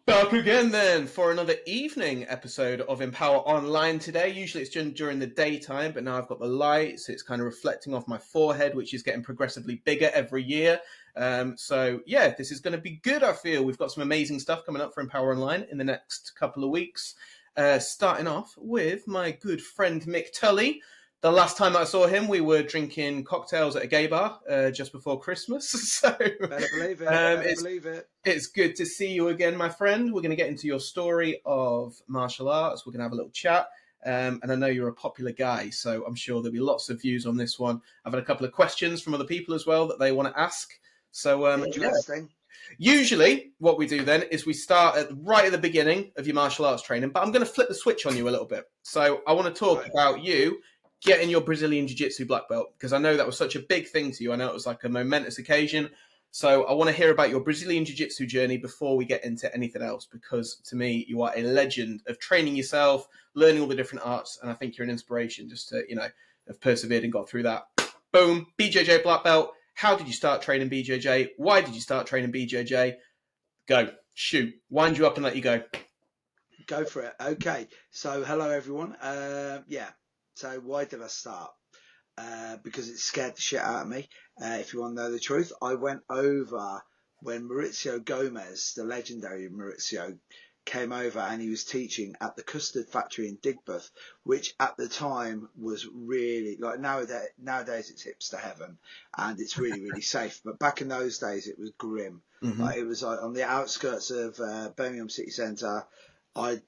Back again then for another evening episode of Empower Online today. Usually it's during the daytime, but now I've got the lights. It's kind of reflecting off my forehead, which is getting progressively bigger every year. So yeah, this is going to be good, I feel. We've got some amazing stuff coming up for Empower Online in the next couple of weeks. Starting off with my good friend Mick Tully. The last time I saw him, we were drinking cocktails at a gay bar just before Christmas. So Better believe it. Better believe it. it's good to see you again, my friend. We're going to get into your story of martial arts. We're going to have a little chat. And I know you're a popular guy, so I'm sure there'll be lots of views on this one. I've had a couple of questions from other people as well that they want to ask. So, Interesting. Usually what we do then is we start right at the beginning of your martial arts training, but I'm going to flip the switch on you a little bit. So I want to talk about you getting your Brazilian Jiu-Jitsu black belt, because I know that was such a big thing to you. I know it was like a momentous occasion. So I want to hear about your Brazilian Jiu-Jitsu journey before we get into anything else, because to me, you are a legend of training yourself, learning all the different arts, and I think you're an inspiration just to, have persevered and got through that. Boom, BJJ black belt. How did you start training BJJ? Why did you start training BJJ? Go, shoot, wind you up and let you go. Go for it. Okay. So hello everyone. So why did I start? Because it scared the shit out of me. If you want to know the truth, I went over when Maurizio Gomez, the legendary Maurizio, came over and he was teaching at the custard factory in Digbeth, which at the time was really like nowadays it's hipster heaven and it's really safe, but back in those days it was grim. Like, it was on the outskirts of Birmingham City Centre. I'd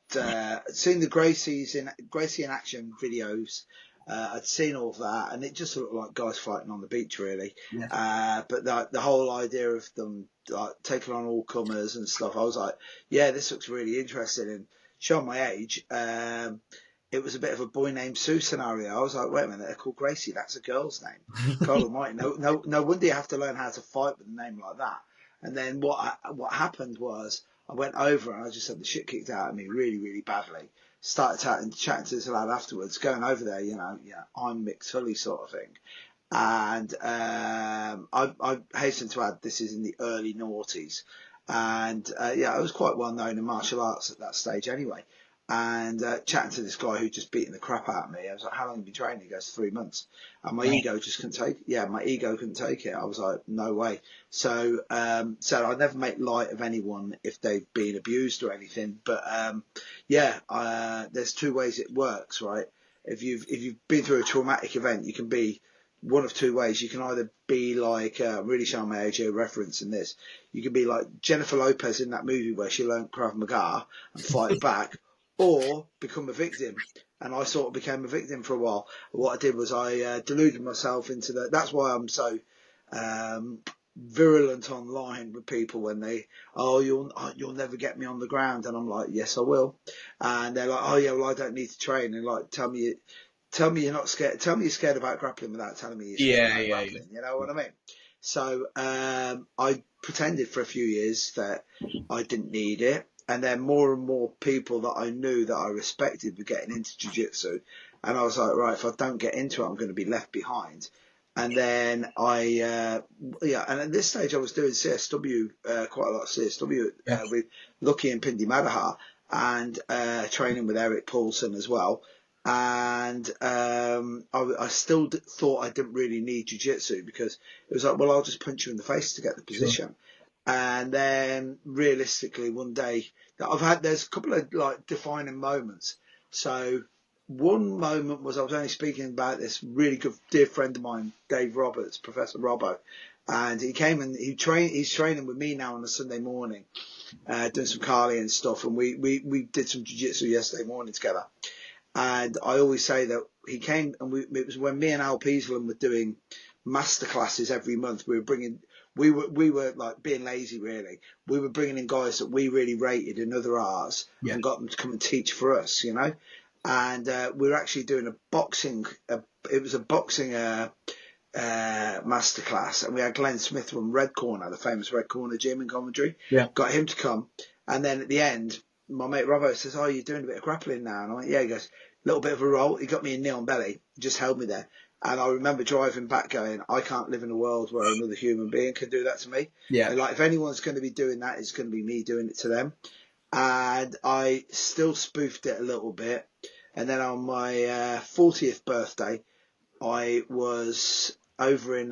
seen the Gracie in action videos. I'd seen all of that, and it just looked like guys fighting on the beach, really. Yeah. But the whole idea of them like taking on all comers and stuff, I was like, yeah, this looks really interesting. And showing my age, it was a bit of a boy named Sue scenario. I was like, wait a minute, they're called Gracie. That's a girl's name. God Almighty, no wonder you have to learn how to fight with a name like that. And then what happened was I went over and I just had the shit kicked out of me really badly. Started chatting to this lad afterwards, going over there, I'm Mick Tully sort of thing. And I hasten to add, this is in the early noughties. And I was quite well known in martial arts at that stage anyway. And chatting to this guy who just beating the crap out of me, I was like, how long have you been training? He goes, 3 months. And my ego just couldn't take it. Yeah, my ego couldn't take it. I was like, no way. So I never make light of anyone if they've been abused or anything. But there's two ways it works, right? If you've been through a traumatic event, you can be one of two ways. You can either be like, I'm really showing my age here referencing this. You can be like Jennifer Lopez in that movie where she learned Krav Maga and fight back, or become a victim. And I sort of became a victim for a while. What I did was I deluded myself into that. That's why I'm so virulent online with people when you'll never get me on the ground, and I'm like, yes I will. And they're like, oh yeah, well I don't need to train. And like, tell me you're not scared. Tell me you're scared about grappling without telling me you're scared about grappling. You know what I mean? So I pretended for a few years that I didn't need it. And then more and more people that I knew that I respected were getting into jiu-jitsu. And I was like, right, if I don't get into it, I'm going to be left behind. And then and at this stage I was doing CSW, quite a lot of CSW with Lucky and Pindi Madaha, and training with Eric Paulson as well. And I still thought I didn't really need jiu-jitsu, because it was like, well, I'll just punch you in the face to get the position. Sure. And then realistically one day there's a couple of like defining moments. So one moment was I was only speaking about this really good dear friend of mine, Dave Roberts, Professor Robbo, and he came and he's training with me now on a Sunday morning, doing some Kali and stuff, and we did some jiu-jitsu yesterday morning together. And I always say that he came, and it was when me and Al Peaslin were doing masterclasses every month. We were like being lazy, really. We were bringing in guys that we really rated in other arts and got them to come and teach for us, And we were actually doing a boxing masterclass, and we had Glenn Smith from Red Corner, the famous Red Corner gym in Coventry. Yeah. Got him to come, and then at the end, my mate Robbo says, "Oh, you're doing a bit of grappling now?" And I went, "Yeah." He goes, "A little bit of a roll." He got me a knee on belly, just held me there. And I remember driving back going, I can't live in a world where another human being can do that to me. Yeah. And like, if anyone's going to be doing that, it's going to be me doing it to them. and I still spoofed it a little bit. And then on my 40th birthday, I was over in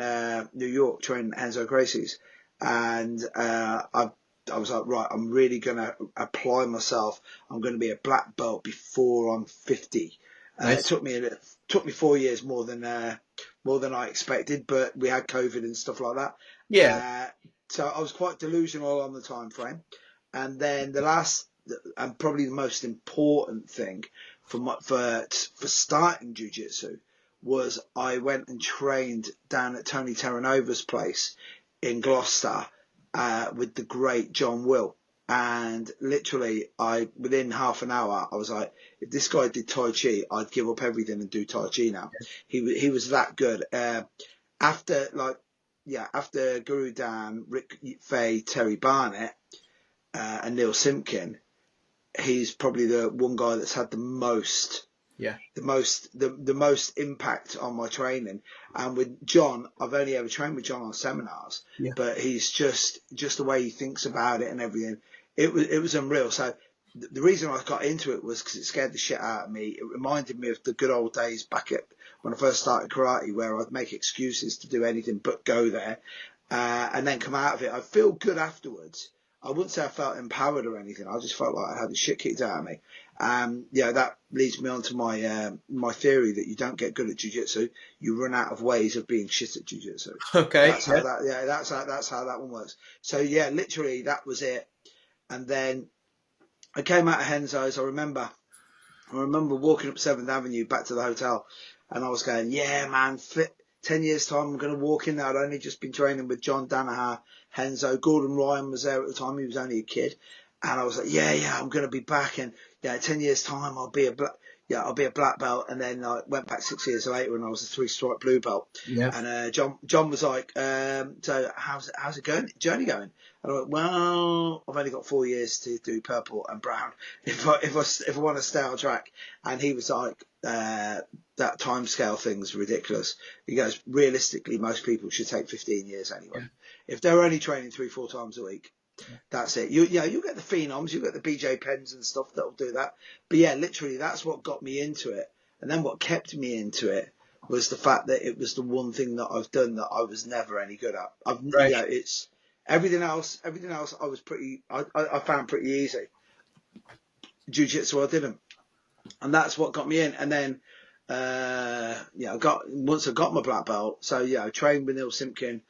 New York training Enzo Gracie's, and I was like, right, I'm really going to apply myself. I'm going to be a black belt before I'm 50. Nice. It took me 4 years more than I expected, but we had COVID and stuff like that. Yeah. So I was quite delusional on the time frame. And then the last and probably the most important thing for starting jiu-jitsu was I went and trained down at Tony Terranova's place in Gloucester with the great John Will. And literally, within half an hour, I was like, if this guy did Tai Chi, I'd give up everything and do Tai Chi now. He was that good. After Guru Dan, Rick Fay, Terry Barnett, and Neil Simpkin, he's probably the one guy that's had the most impact on my training. And with John, I've only ever trained with John on seminars, but he's just the way he thinks about it and everything. It was unreal. So the reason I got into it was because it scared the shit out of me. It reminded me of the good old days back when I first started karate, where I'd make excuses to do anything but go there, and then come out of it. I feel good afterwards. I wouldn't say I felt empowered or anything. I just felt like I had the shit kicked out of me. That leads me on to my theory that you don't get good at jiu-jitsu. You run out of ways of being shit at jiu-jitsu. Okay. That's how that one works. So yeah, literally that was it. And then I came out of Henzo's. I remember walking up 7th Avenue back to the hotel, and I was going, yeah, man, 10 years time, I'm going to walk in there. I'd only just been training with John Danaher, Henzo. Gordon Ryan was there at the time. He was only a kid. And I was like, yeah, I'm going to be back. And 10 years time, I'll be a black belt. And then I went back 6 years later and I was a 3-stripe blue belt. Yeah. And John was like, so how's it journey going? And I went, well, I've only got 4 years to do purple and brown if I want to stay on track. And he was like, that time scale thing's ridiculous. He goes, realistically, most people should take 15 years anyway. Yeah. If they're only training 3-4 times a week, that's it. You'll get the phenoms, you'll get the BJ Penns and stuff that'll do that. But yeah, literally, that's what got me into it. And then what kept me into it was the fact that it was the one thing that I've done that I was never any good at. It's everything else I was I found pretty easy. Jiu-jitsu I didn't. And that's what got me in. And then once I got my black belt, so I trained with Neil Simpkin,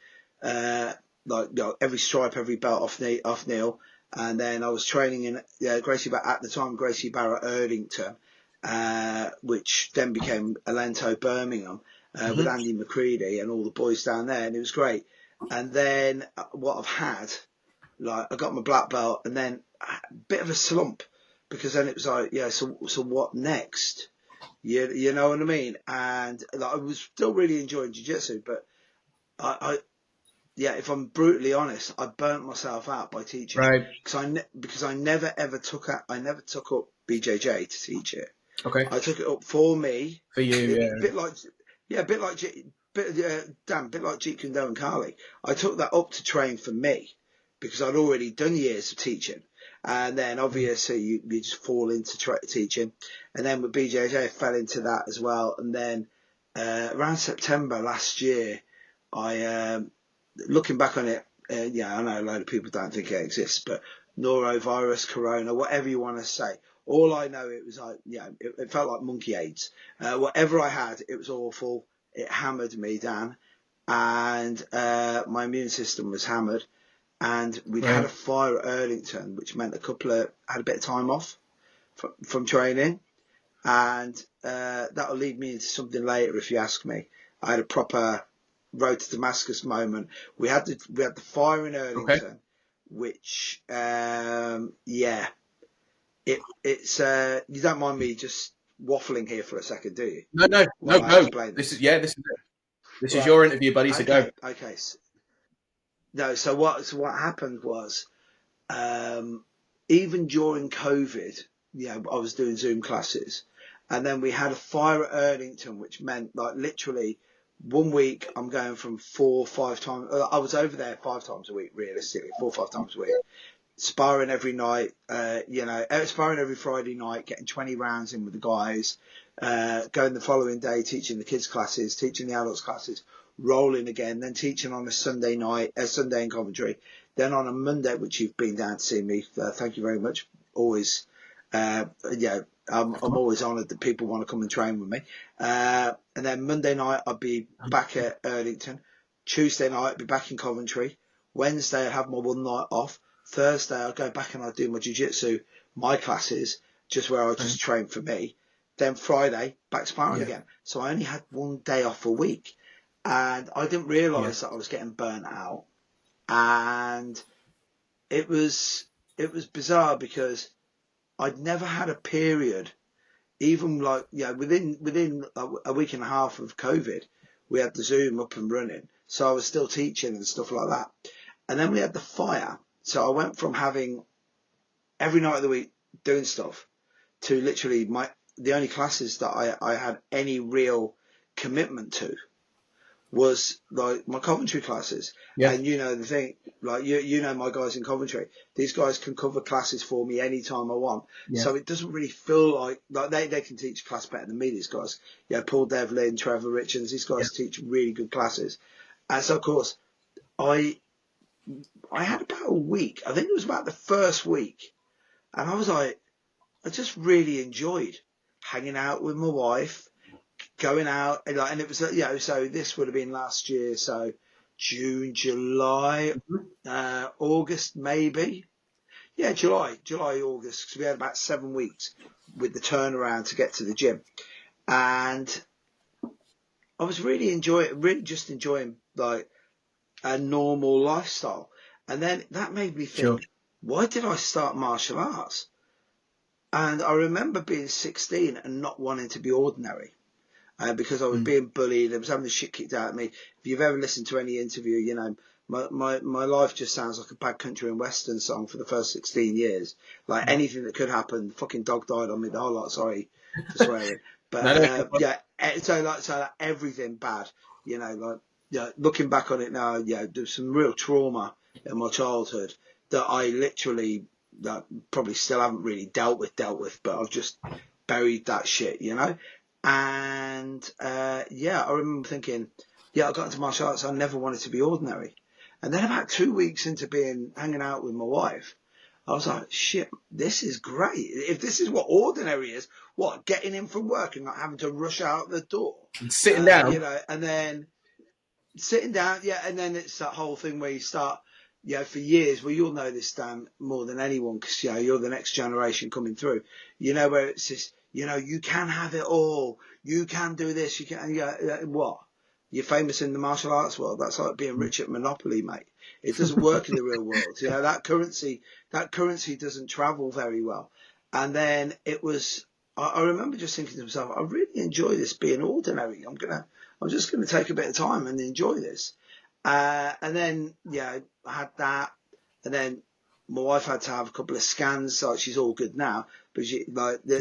every stripe, every belt off Neil, and then I was training in Gracie Barra Erdington, which then became Alento Birmingham, with Andy McCready and all the boys down there, and it was great. And then what I've had, I got my black belt, and then a bit of a slump, because then it was like, so what next? You know what I mean? And I was still really enjoying jiu-jitsu, but if I'm brutally honest, I burnt myself out by teaching. Right. Because I never took up BJJ to teach it. Okay. I took it up for me. For you, a bit like Jeet Kune Do and Kali. I took that up to train for me because I'd already done years of teaching. And then obviously you just fall into teaching. And then with BJJ, I fell into that as well. And then around September last year, looking back on it, I know a load of people don't think it exists, but norovirus, corona, whatever you want to say. All I know, it was like, it felt like monkey AIDS. Whatever I had, it was awful. It hammered me, Dan. And my immune system was hammered. And we'd had a fire at Erdington, which meant had a bit of time off from training. And that'll lead me into something later if you ask me. I had a proper road to Damascus moment. We had the fire in Erdington, which it's you don't mind me just waffling here for a second, do you? No. This is it. This is your interview, buddy. So go. Okay. So what happened was, even during COVID, I was doing Zoom classes, and then we had a fire at Erdington, which meant literally 1 week I'm going from 4 or 5 times. I was over there 5 times a week, realistically, 4 or 5 times a week. sparring every night, sparring every Friday night, getting 20 rounds in with the guys, going the following day, teaching the kids classes, teaching the adults classes, rolling again, then teaching on a Sunday in Coventry, then on a Monday, which you've been down to see me. Thank you very much. Always, I'm always honoured that people want to come and train with me. And then Monday night, I'll be back at Erdington. Tuesday night, I'll be back in Coventry. Wednesday, I have my one night off. Thursday, I'll go back and I'll do my jiu-jitsu, my classes, just where I just train for me. Then Friday, back sparring again. So I only had one day off a week. And I didn't realise that I was getting burnt out. And it was bizarre because I'd never had a period, even like, within a week and a half of COVID, we had the Zoom up and running. So I was still teaching and stuff like that. And then we had the fire. So I went from having every night of the week doing stuff to literally the only classes that I had any real commitment to was like my Coventry classes. Yeah. And the thing, like my guys in Coventry, these guys can cover classes for me anytime I want. Yeah. So it doesn't really feel like they can teach class better than me, these guys. Paul Devlin, Trevor Richards, these guys teach really good classes. And so of course I had about a week. I think it was about the first week. And I was like, I just really enjoyed hanging out with my wife, going out. And it was, so this would have been last year. So June, July, August, maybe. Yeah, July, August. Because we had about 7 weeks with the turnaround to get to the gym. And I was really enjoying like a normal lifestyle. And then that made me think, why did I start martial arts? And I remember being 16 and not wanting to be ordinary because I was being bullied. I was having the shit kicked out of me. If you've ever listened to any interview, my life just sounds like a bad country and western song for the first 16 years. Like anything that could happen, fucking dog died on me, the whole lot, sorry for swearing. But so everything bad, looking back on it now, there's some real trauma in my childhood that I literally probably still haven't really dealt with, but I've just buried that shit, And I remember thinking, I got into martial arts. I never wanted to be ordinary. And then about 2 weeks into hanging out with my wife, I was like, shit, this is great. If this is what ordinary is, getting in from work and not having to rush out the door. And sitting down. And then sitting down, and then it's that whole thing where you start, for years, well, you'll know this, Dan, more than anyone, because, you're the next generation coming through, where it's this, you can have it all. You can do this. You can, what? You're famous in the martial arts world. That's like being rich at Monopoly, mate. It doesn't work in the real world. That currency doesn't travel very well. And then it was, I remember just thinking to myself, I really enjoy this being ordinary. I'm just going to take a bit of time and enjoy this. And then, I had that. And then my wife had to have a couple of scans. Like, she's all good now. But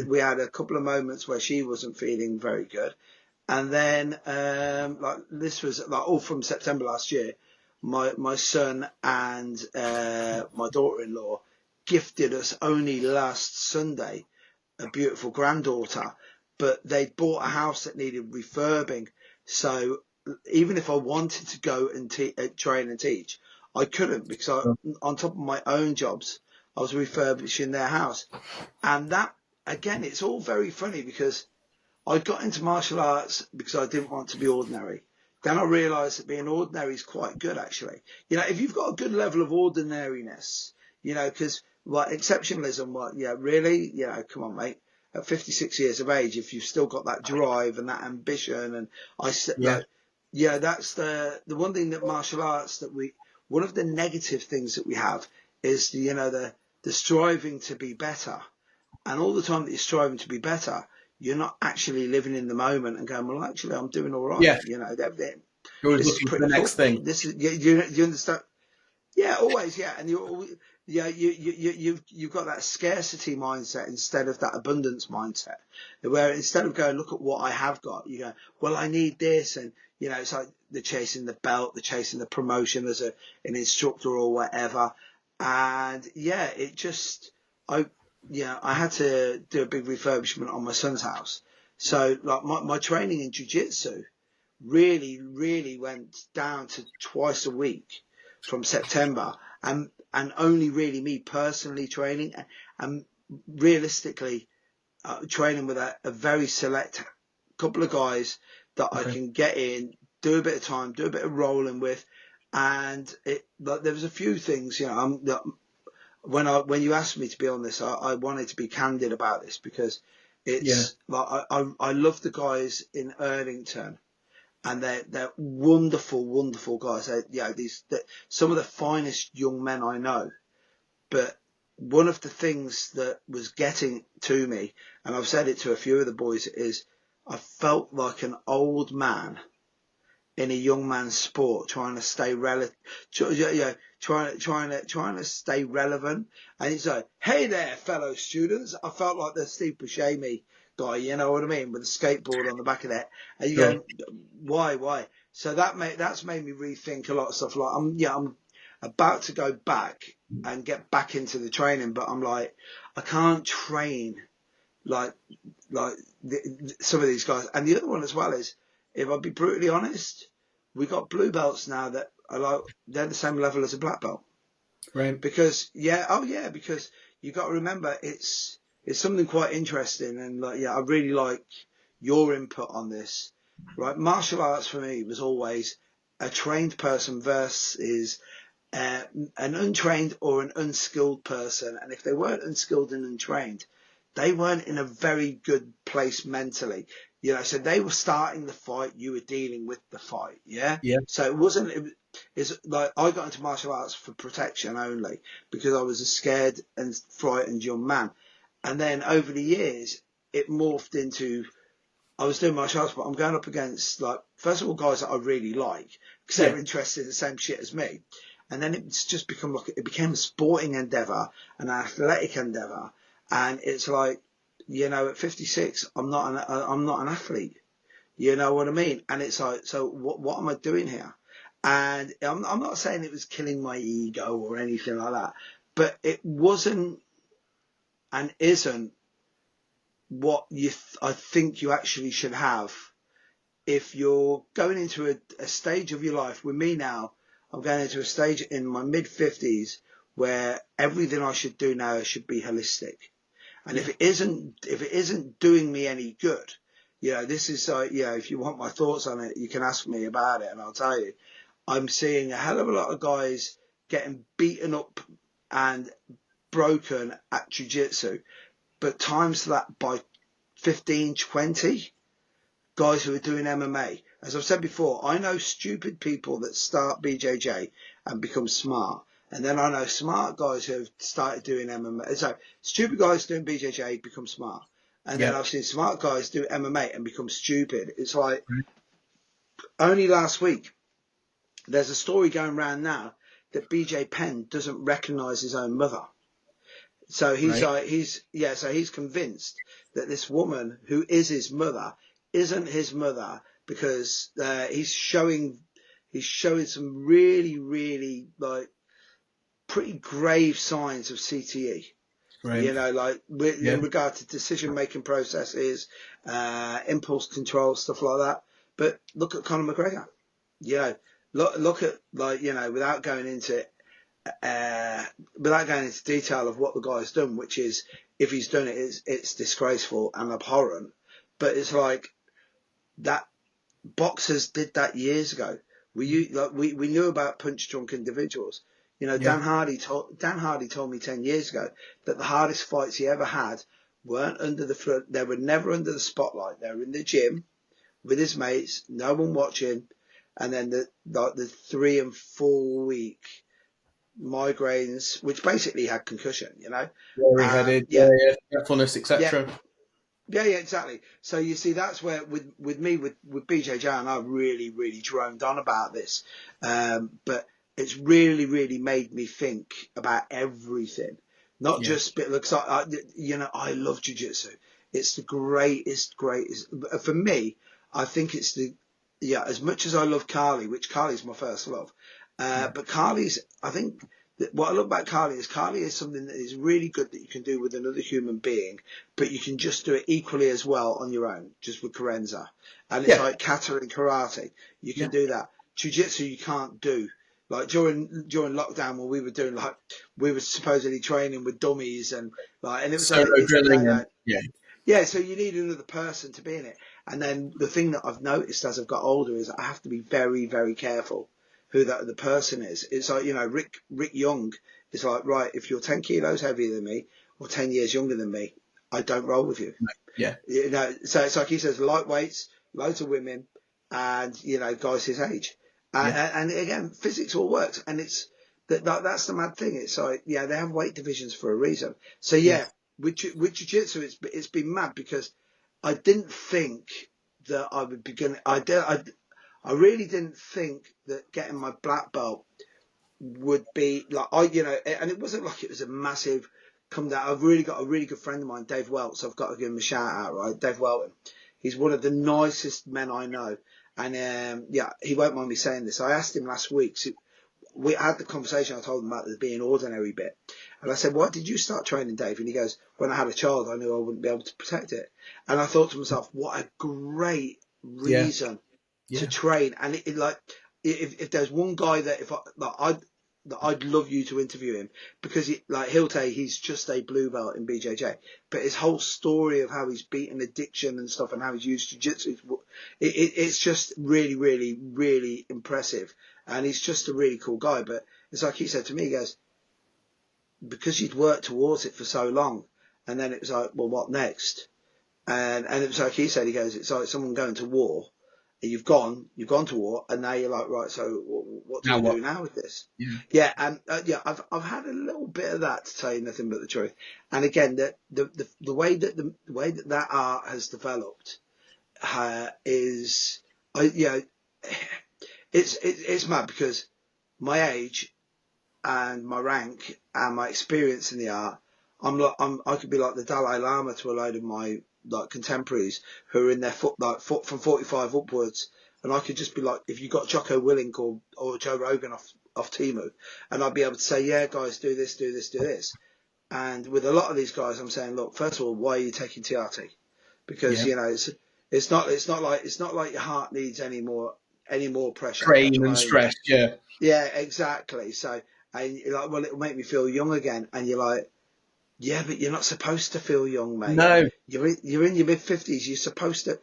we had a couple of moments where she wasn't feeling very good. And then, this was all from September last year, my son and, my daughter-in-law gifted us only last Sunday a beautiful granddaughter, but they bought a house that needed refurbing. So even if I wanted to go and train and teach, I couldn't because on top of my own jobs, I was refurbishing their house. And that, again, it's all very funny because I got into martial arts because I didn't want to be ordinary. Then I realised that being ordinary is quite good, actually. If you've got a good level of ordinariness, because exceptionalism, really? Come on, mate. At 56 years of age, if you've still got that drive and that ambition, and that's the one thing that martial arts one of the negative things that we have is the striving to be better. And all the time that you're striving to be better, you're not actually living in the moment and going, well, actually, I'm doing all right. Yeah. Everything. You're always looking for the next thing. This is, you understand? Yeah, always. Yeah. And you've got that scarcity mindset instead of that abundance mindset, where instead of going, look at what I have got, you go, well, I need this. And, it's like the chasing the belt, the chasing the promotion as an instructor or whatever. And yeah, it just, I had to do a big refurbishment on my son's house. So like my training in jiu-jitsu really went down to twice a week from September, and only really me personally training, and realistically training with a very select couple of guys that I can get in, do a bit of time, do a bit of rolling with. And there was a few things, when you asked me to be on this, I wanted to be candid about this, because it's like I love the guys in Erdington, and they're wonderful guys. They're some of the finest young men I know. But one of the things that was getting to me, and I've said it to a few of the boys, is I felt like an old man in a young man's sport, trying to stay trying to stay relevant. And it's like, hey there, fellow students. I felt like the Steve Buscemi guy, you know what I mean, with a skateboard on the back of that. And you go, why? So that's made me rethink a lot of stuff. Like I'm about to go back and get back into the training, but I'm like, I can't train like some of these guys. And the other one as well is, if I'll be brutally honest, we got blue belts now that are like, they're the same level as a black belt. Right. Because because you got to remember, it's something quite interesting, and I really like your input on this. Right, martial arts for me was always a trained person versus an untrained or an unskilled person, and if they weren't unskilled and untrained, they weren't in a very good place mentally. So they were starting the fight, you were dealing with the fight, yeah? So it's like I got into martial arts for protection only, because I was a scared and frightened young man. And then over the years, it morphed into, I was doing martial arts, but I'm going up against, like, first of all, guys that I really like, because they're interested in the same shit as me. And then it's just it became a sporting endeavor, an athletic endeavor. And it's like, at 56, I'm not an athlete. You know what I mean? And it's like, so what am I doing here? And I'm not saying it was killing my ego or anything like that, but it wasn't and isn't what I think you actually should have if you're going into a stage of your life. With me now, I'm going into a stage in my mid-50s where everything I should do now should be holistic. And if it isn't doing me any good, this is if you want my thoughts on it, you can ask me about it and I'll tell you. I'm seeing a hell of a lot of guys getting beaten up and broken at jiu-jitsu, but times that by 15, 20 guys who are doing MMA. As I've said before, I know stupid people that start BJJ and become smart. And then I know smart guys who have started doing MMA. So stupid guys doing BJJ become smart. And then I've seen smart guys do MMA and become stupid. It's like, only last week, there's a story going around now that BJ Penn doesn't recognize his own mother. So he's convinced that this woman who is his mother isn't his mother, because he's showing some really like pretty grave signs of CTE. Right. In regard to decision-making processes, impulse control, stuff like that. But look at Conor McGregor. Look at, without going into detail of what the guy's done, which is, if he's done it, it's disgraceful and abhorrent. But it's like that boxers did that years ago. We knew about punch-drunk individuals. Dan Hardy told me 10 years ago that the hardest fights he ever had weren't they were never under the spotlight. They were in the gym with his mates, no one watching, and then the 3 and 4 week migraines, which basically had concussion, Headed, forgetfulness, etc. Yeah, exactly. So you see, that's where with me with BJJ, and I really droned on about this, but it's really made me think about everything, not just because I love jiu-jitsu. It's the greatest. For me, I think it's as much as I love Carly, which Carly's my first love, but Carly's, I think what I love about Carly is something that is really good that you can do with another human being, but you can just do it equally as well on your own, just with Carenza. And it's like kata and karate. You can do that. Jiu-jitsu you can't do. Like during lockdown when we were supposedly training with dummies and it was Solo drilling. Yeah, so you need another person to be in it. And then the thing that I've noticed as I've got older is I have to be very, very careful who the person is. It's like, Rick Young is like, right, if you're 10 kilos heavier than me or 10 years younger than me, I don't roll with you. Yeah. So it's like he says, lightweights, loads of women and, guys his age. And again, physics all works. And that's the mad thing. It's like, they have weight divisions for a reason. So with jiu-jitsu, it's been mad because I didn't think that I would be going I really didn't think that getting my black belt would be like, and it wasn't like it was a massive come down. I've really got a really good friend of mine, Dave Welts. I've got to give him a shout out, right? Dave Welton. He's one of the nicest men I know. And, he won't mind me saying this. I asked him last week, so we had the conversation. I told him about the being ordinary bit. And I said, why did you start training, Dave? And he goes, when I had a child, I knew I wouldn't be able to protect it. And I thought to myself, what a great reason to train. And if there's one guy that I'd love you to interview him because he'll tell you he's just a blue belt in BJJ, but his whole story of how he's beaten addiction and stuff and how he's used jiu-jitsu, it's just really, really, really impressive. And he's just a really cool guy. But it's like he said to me, he goes, because you'd worked towards it for so long. And then it was like, well, what next? And it was like he said, he goes, it's like someone going to war. You've gone to war, and now you're like, right. So what do we do now with this? And I've had a little bit of that, to tell you nothing but the truth. And again, the way that art has developed is, it's mad because my age and my rank and my experience in the art, I could be like the Dalai Lama to a load of my contemporaries who are in their foot from 45 upwards, and I could just be like, if you got Jocko Willink or Joe Rogan off Temu, and I'd be able to say, yeah, guys, do this, do this, do this. And with a lot of these guys, I'm saying, look, first of all, why are you taking TRT? Because it's not like your heart needs any more pressure, strain and stress. Yeah, exactly. So, and you're like, well, it'll make me feel young again, and you're like, yeah, but you're not supposed to feel young, mate. No. You're in your mid-50s. You're supposed to,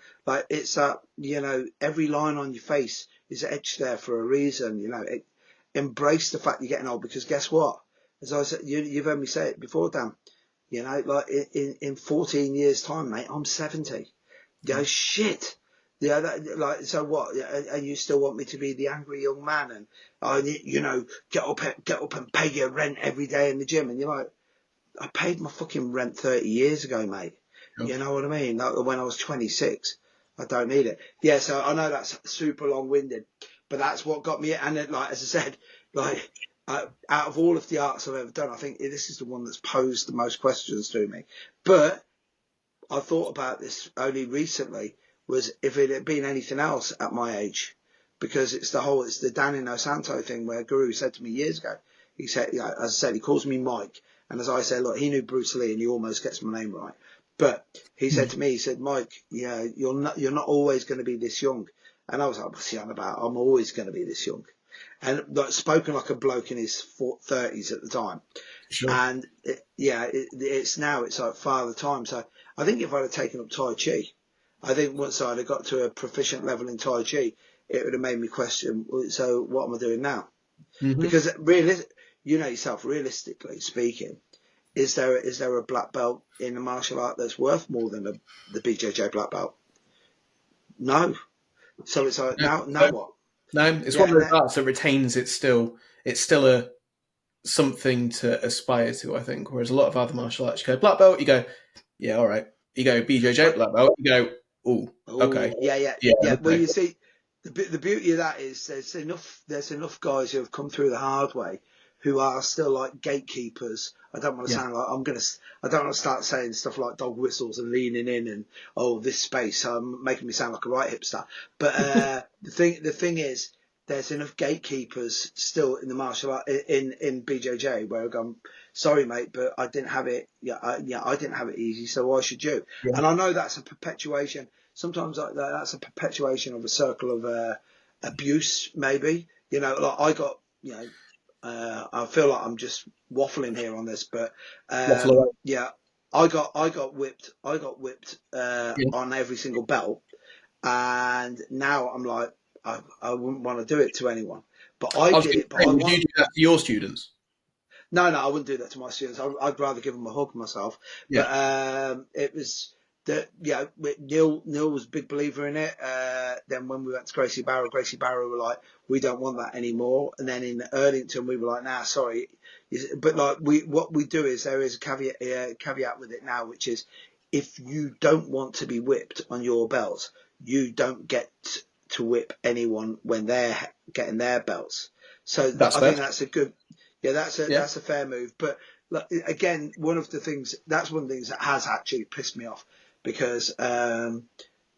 it's every line on your face is etched there for a reason. Embrace the fact you're getting old, because guess what? As I said, you've heard me say it before, Dan. In 14 years' time, mate, I'm 70. Shit. So what? And you still want me to be the angry young man and, get up and pay your rent every day in the gym? And you're like, I paid my fucking rent 30 years ago, mate. You know what I mean? When I was 26. I don't need it. Yeah, so I know that's super long-winded, but that's what got me. And as I said, out of all of the arts I've ever done, I think this is the one that's posed the most questions to me. But I thought about this only recently, was if it had been anything else at my age, because it's the Danny No Santo thing where Guru said to me years ago, he said, as I said, he calls me Mike. And as I said, look, he knew Bruce Lee and he almost gets my name right. But he said to me, he said, Mike, you're not always going to be this young. And I was like, what's he on about? I'm always going to be this young. And spoken like a bloke in his 30s at the time. Sure. And it's like father time. So I think if I'd have taken up Tai Chi, I think once I'd have got to a proficient level in Tai Chi, it would have made me question, so what am I doing now? Mm-hmm. Because realistically speaking, is there a black belt in a martial art that's worth more than the BJJ black belt? No. So it's like, now what? No, it's one of those arts that retains it's still a something to aspire to, I think. Whereas a lot of other martial arts, you go black belt, you go, yeah, all right. You go BJJ black belt, you go, oh, okay. Yeah. Okay. Well, you see, the beauty of that is there's enough guys who have come through the hard way who are still like gatekeepers. I don't want to sound like I don't want to start saying stuff like dog whistles and leaning in and this space. Making me sound like a right hipster. But the thing is, there's enough gatekeepers still in the martial art in BJJ where I've gone, sorry mate, but I didn't have it. I didn't have it easy, so why should you? Yeah. And I know that's a perpetuation. Sometimes that's a perpetuation of a circle of abuse, maybe. You know, like I got, you know, I feel like I'm just waffling here on this, but yeah, I got whipped. Yeah. On every single belt, and now I'm like, I wouldn't want to do it to anyone. But I did it. But would you do that to your students? No, I wouldn't do that to my students. I'd rather give them a hug myself. Yeah. But it was that, yeah, Neil was a big believer in it. Then when we went to Gracie Barrow were like, we don't want that anymore. And then in Erdington, we were like, nah, sorry. But like what we do is there is a caveat with it now, which is if you don't want to be whipped on your belts, you don't get to whip anyone when they're getting their belts. So I think that's a good. Yeah, that's a fair move. But look, again, one of the things that has actually pissed me off because the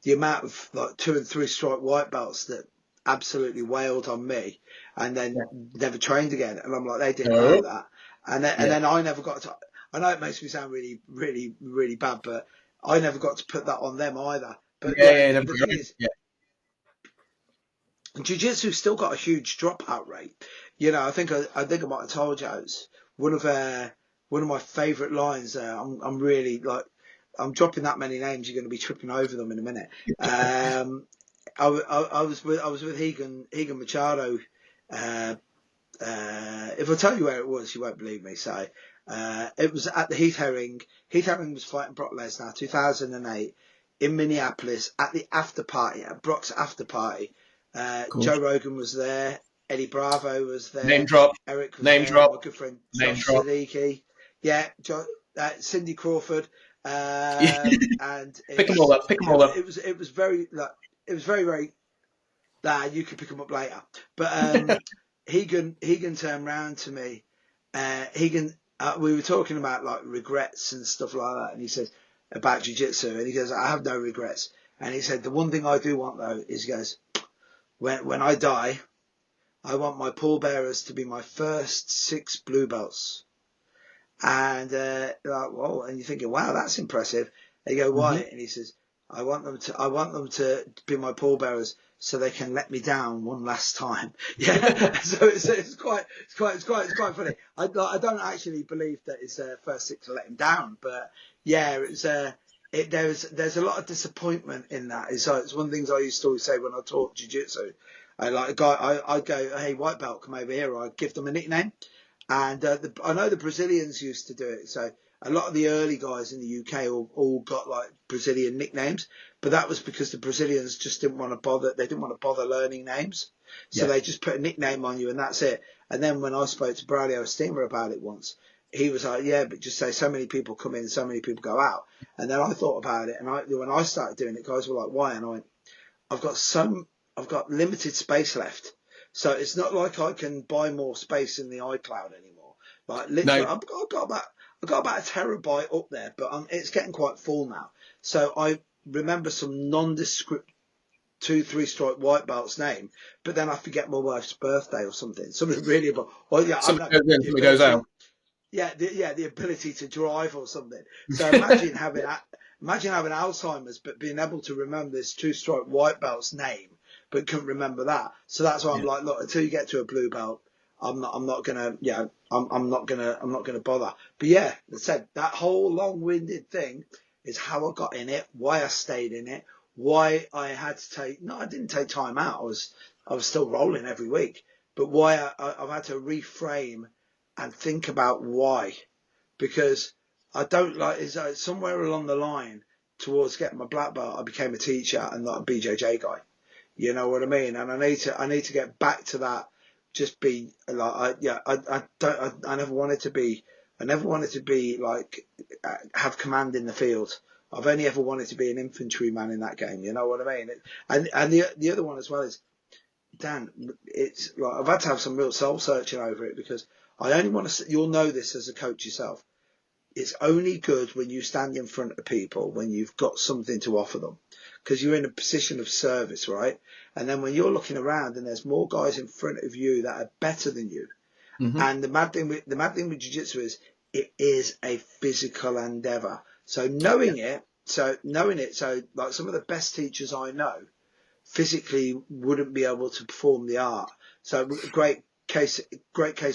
amount of like 2 and 3 stripe white belts that absolutely wailed on me and then never trained again. And I'm like, they didn't know that. And then I never got to. I know it makes me sound really, really, really bad, but I never got to put that on them either. But the thing is, Jiu-Jitsu still got a huge dropout rate. You know, I think I might have told you it's one of my favourite lines. I'm really like, I'm dropping that many names. You're going to be tripping over them in a minute. I was with Higan Machado. If I tell you where it was, you won't believe me. So it was at the Heath Herring. Heath Herring was fighting Brock Lesnar, 2008, in Minneapolis at the after party, at Brock's after party. Cool. Joe Rogan was there. Eddie Bravo was there. Name drop. Eric was Name there. drop. My good friend Josh Siddiqui. Yeah, Cindy Crawford. And pick them all up. It was very very. You could pick them up later. But Higan turned round to me. We were talking about like regrets and stuff like that, and he says about jiu-jitsu, and he goes, I have no regrets. And he said, the one thing I do want though is, he goes, when I die, I want my pallbearers to be my first 6 blue belts. And like, whoa, and you're thinking, wow, that's impressive. And you go, why? Mm-hmm. And he says, I want them to be my pallbearers so they can let me down one last time. Yeah. So it's quite funny. I don't actually believe that his first 6 will let him down, but yeah, there's a lot of disappointment in that. It's one of the things I used to always say when I taught jiu-jitsu. I'd go, hey, white belt, come over here. I'd give them a nickname. And I know the Brazilians used to do it. So a lot of the early guys in the UK all got like Brazilian nicknames. But that was because the Brazilians just didn't want to bother. They didn't want to bother learning names. So they just put a nickname on you and that's it. And then when I spoke to Braulio Steamer about it once, he was like, yeah, but just say so many people come in, so many people go out. And then I thought about it. And when I started doing it, guys were like, why? And I went, I've got limited space left. So it's not like I can buy more space in the iCloud anymore. Like literally, I've got about a terabyte up there, but it's getting quite full now. So I remember some nondescript 2-3 stripe white belt's name, but then I forget my wife's birthday or something. Something really about. Well, yeah, something goes out. Yeah, the ability to drive or something. So imagine having Alzheimer's, but being able to remember this 2-stripe white belt's name, but couldn't remember that. So that's why I'm like, look, until you get to a blue belt, I'm not gonna bother. But yeah, as I said, that whole long-winded thing is how I got in it, why I stayed in it, why I had to I didn't take time out. I was still rolling every week, but why I've had to reframe and think about why, because I don't like somewhere along the line towards getting my black belt, I became a teacher and not a BJJ guy. You know what I mean? And I need to get back to that. Just be like, I never wanted to be like have command in the field. I've only ever wanted to be an infantryman in that game. You know what I mean? And the other one as well is, Dan, it's like I've had to have some real soul searching over it, because I only want to. You'll know this as a coach yourself. It's only good when you stand in front of people when you've got something to offer them, because you're in a position of service, right? And then when you're looking around and there's more guys in front of you that are better than you, and the mad thing with jiu-jitsu is it is a physical endeavor. So knowing it, so like some of the best teachers I know physically wouldn't be able to perform the art. So great case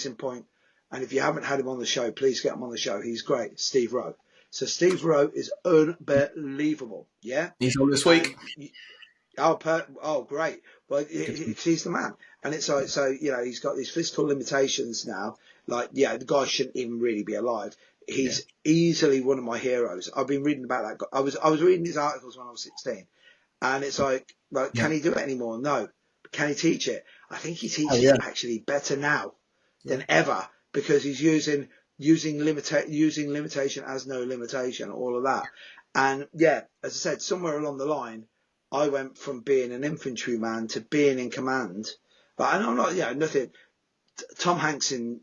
in point. And if you haven't had him on the show, please get him on the show. He's great, Steve Rowe. So Steve Rowe is unbelievable. Yeah, He's on this week. Oh, great. Well, he's the man. And it's like, so, you know, he's got these physical limitations now. Like, yeah, the guy shouldn't even really be alive. He's easily one of my heroes. I've been reading about that guy. I was reading his articles when I was 16. And it's like, can he do it anymore? No. But can he teach it? I think he teaches actually better now than ever, because he's using limitation as no limitation, all of that. And yeah, as I said, somewhere along the line, I went from being an infantryman to being in command. But and I'm not, nothing. Tom Hanks in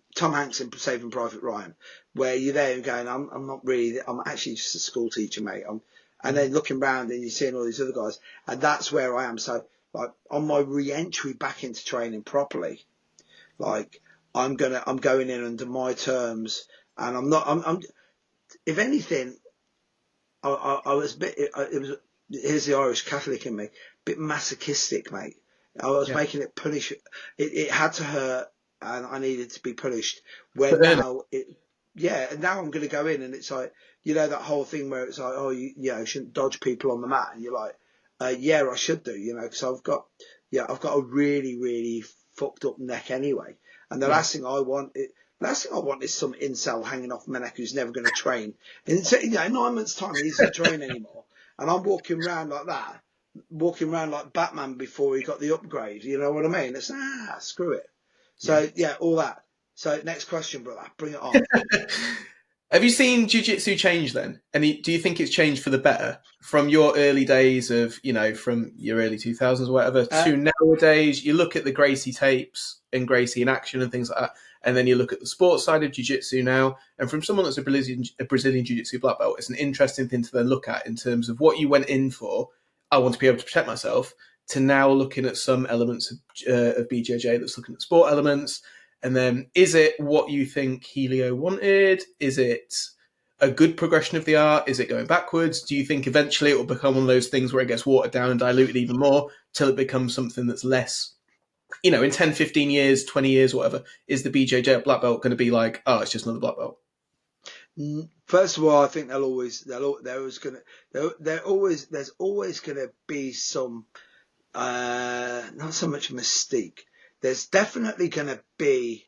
Saving Private Ryan, where you're there and going, I'm actually just a school teacher, mate. And then looking around and you're seeing all these other guys, and that's where I am. So, like, on my re-entry back into training properly, like, I'm going in under my terms, and I'm if anything, I was a bit, here's the Irish Catholic in me, a bit masochistic, mate. I was making it punish. It had to hurt, and I needed to be punished. Where now, and now I'm going to go in, and it's like, that whole thing where it's like, oh, you shouldn't dodge people on the mat, and you're like, yeah, I should do, because I've got a really, really fucked up neck anyway, and the last thing I want is some incel hanging off my neck who's never going to train. And 9 months' time, he doesn't train anymore, and I'm walking around like that. Walking around like Batman before he got the upgrade, you know what I mean? It's screw it. So all that. So next question, brother, bring it on. Have you seen jiu-jitsu change then? And do you think it's changed for the better from your early days of, from your early 2000s or whatever to nowadays? You look at the Gracie tapes and Gracie in action and things like that, and then you look at the sports side of jiu-jitsu now, and from someone that's a Brazilian jiu-jitsu black belt, it's an interesting thing to then look at in terms of what you went in for. I want to be able to protect myself, to now looking at some elements of BJJ that's looking at sport elements. And then, is it what you think Helio wanted? Is it a good progression of the art? Is it going backwards? Do you think eventually it will become one of those things where it gets watered down and diluted even more till it becomes something that's less, in 10, 15 years, 20 years, whatever, is the BJJ black belt going to be like, oh, it's just another black belt? First of all, I think there's always going to be some, not so much mystique. There's definitely going to be